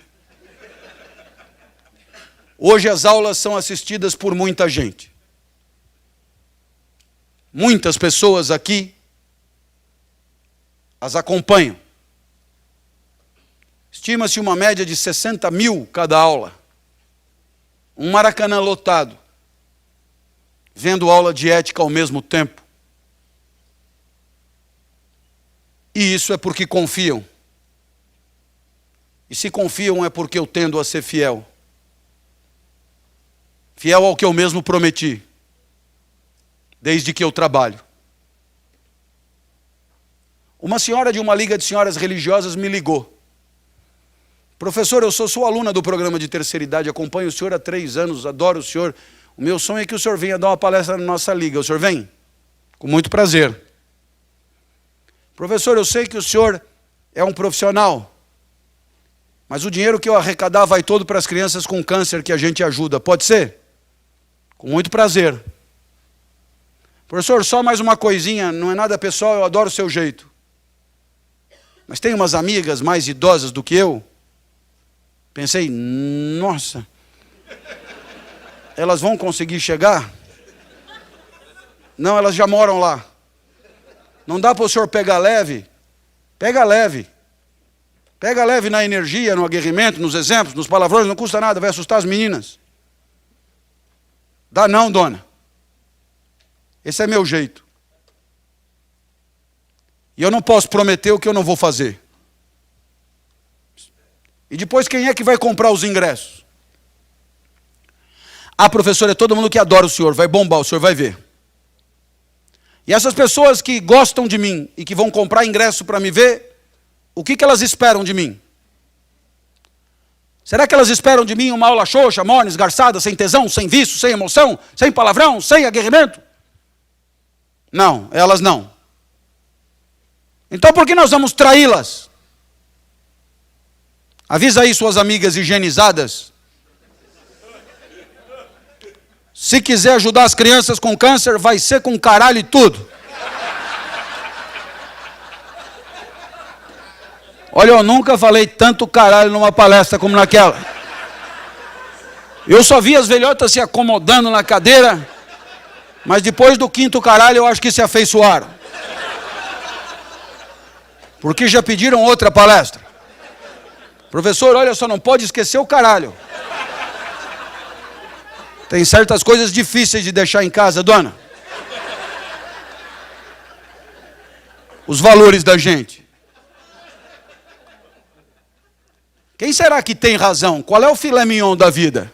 A: Hoje as aulas são assistidas por muita gente. Muitas pessoas aqui as acompanham. Estima-se uma média de 60 mil cada aula. Um Maracanã lotado. Vendo aula de ética ao mesmo tempo. E isso é porque confiam. E se confiam é porque eu tendo a ser fiel. Fiel ao que eu mesmo prometi. Desde que eu trabalho. Uma senhora de uma liga de senhoras religiosas me ligou. Professor, eu sou sua aluna do programa de terceira idade, acompanho o senhor há 3 anos, adoro o senhor. O meu sonho é que o senhor venha dar uma palestra na nossa liga. O senhor vem? Com muito prazer. Professor, eu sei que o senhor é um profissional, mas o dinheiro que eu arrecadar vai todo para as crianças com câncer que a gente ajuda. Pode ser? Com muito prazer. Professor, só mais uma coisinha, não é nada pessoal, eu adoro o seu jeito. Mas tem umas amigas mais idosas do que eu. Pensei, nossa, elas vão conseguir chegar? Não, elas já moram lá. Não dá para o senhor pegar leve? Pega leve. Pega leve na energia, no aguerrimento, nos exemplos, nos palavrões, não custa nada, vai assustar as meninas. Dá não, dona. Esse é meu jeito. E eu não posso prometer o que eu não vou fazer. E depois quem é que vai comprar os ingressos? Ah, professor, é todo mundo que adora o senhor, vai bombar, o senhor vai ver. E essas pessoas que gostam de mim e que vão comprar ingresso para me ver, o que elas esperam de mim? Será que elas esperam de mim uma aula xoxa, morna, esgarçada, sem tesão, sem vício, sem emoção, sem palavrão, sem aguerrimento? Não, elas não. Então por que nós vamos traí-las? Avisa aí suas amigas higienizadas. Se quiser ajudar as crianças com câncer, vai ser com caralho e tudo. Olha, eu nunca falei tanto caralho numa palestra como naquela. Eu só vi as velhotas se acomodando na cadeira, mas depois do quinto caralho eu acho que se afeiçoaram. Porque já pediram outra palestra. Professor, olha, só não pode esquecer o caralho. Tem certas coisas difíceis de deixar em casa, dona. Os valores da gente. Quem será que tem razão? Qual é o filé mignon da vida?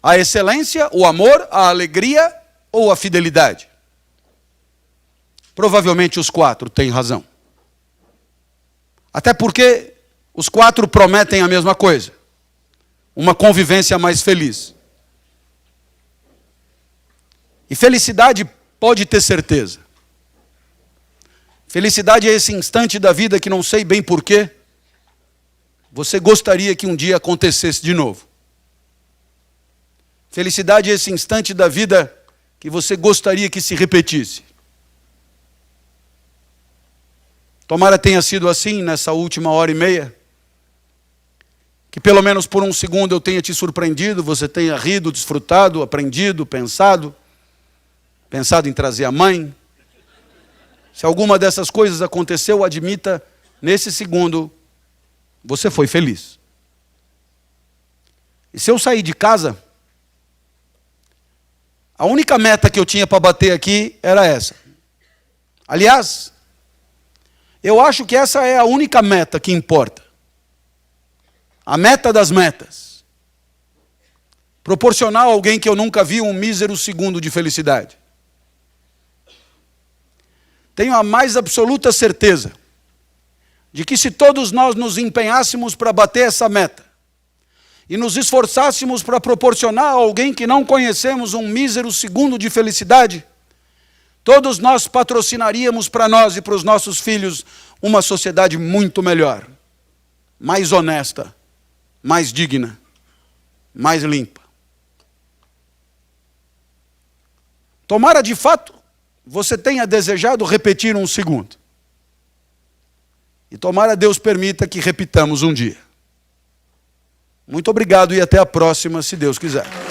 A: A excelência, o amor, a alegria ou a fidelidade? Provavelmente os quatro têm razão. Até porque os quatro prometem a mesma coisa. Uma convivência mais feliz. E felicidade, pode ter certeza. Felicidade é esse instante da vida que não sei bem porquê. Você gostaria que um dia acontecesse de novo. Felicidade é esse instante da vida que você gostaria que se repetisse. Tomara tenha sido assim nessa última hora e meia. Que pelo menos por um segundo eu tenha te surpreendido, você tenha rido, desfrutado, aprendido, pensado em trazer a mãe. Se alguma dessas coisas aconteceu, admita, nesse segundo, você foi feliz. E se eu sair de casa, a única meta que eu tinha para bater aqui era essa. Aliás, eu acho que essa é a única meta que importa. A meta das metas. Proporcionar a alguém que eu nunca vi um mísero segundo de felicidade. Tenho a mais absoluta certeza de que se todos nós nos empenhássemos para bater essa meta e nos esforçássemos para proporcionar a alguém que não conhecemos um mísero segundo de felicidade, todos nós patrocinaríamos para nós e para os nossos filhos uma sociedade muito melhor, mais honesta, mais digna, mais limpa. Tomara de fato você tenha desejado repetir um segundo. E tomara Deus permita que repitamos um dia. Muito obrigado e até a próxima, se Deus quiser.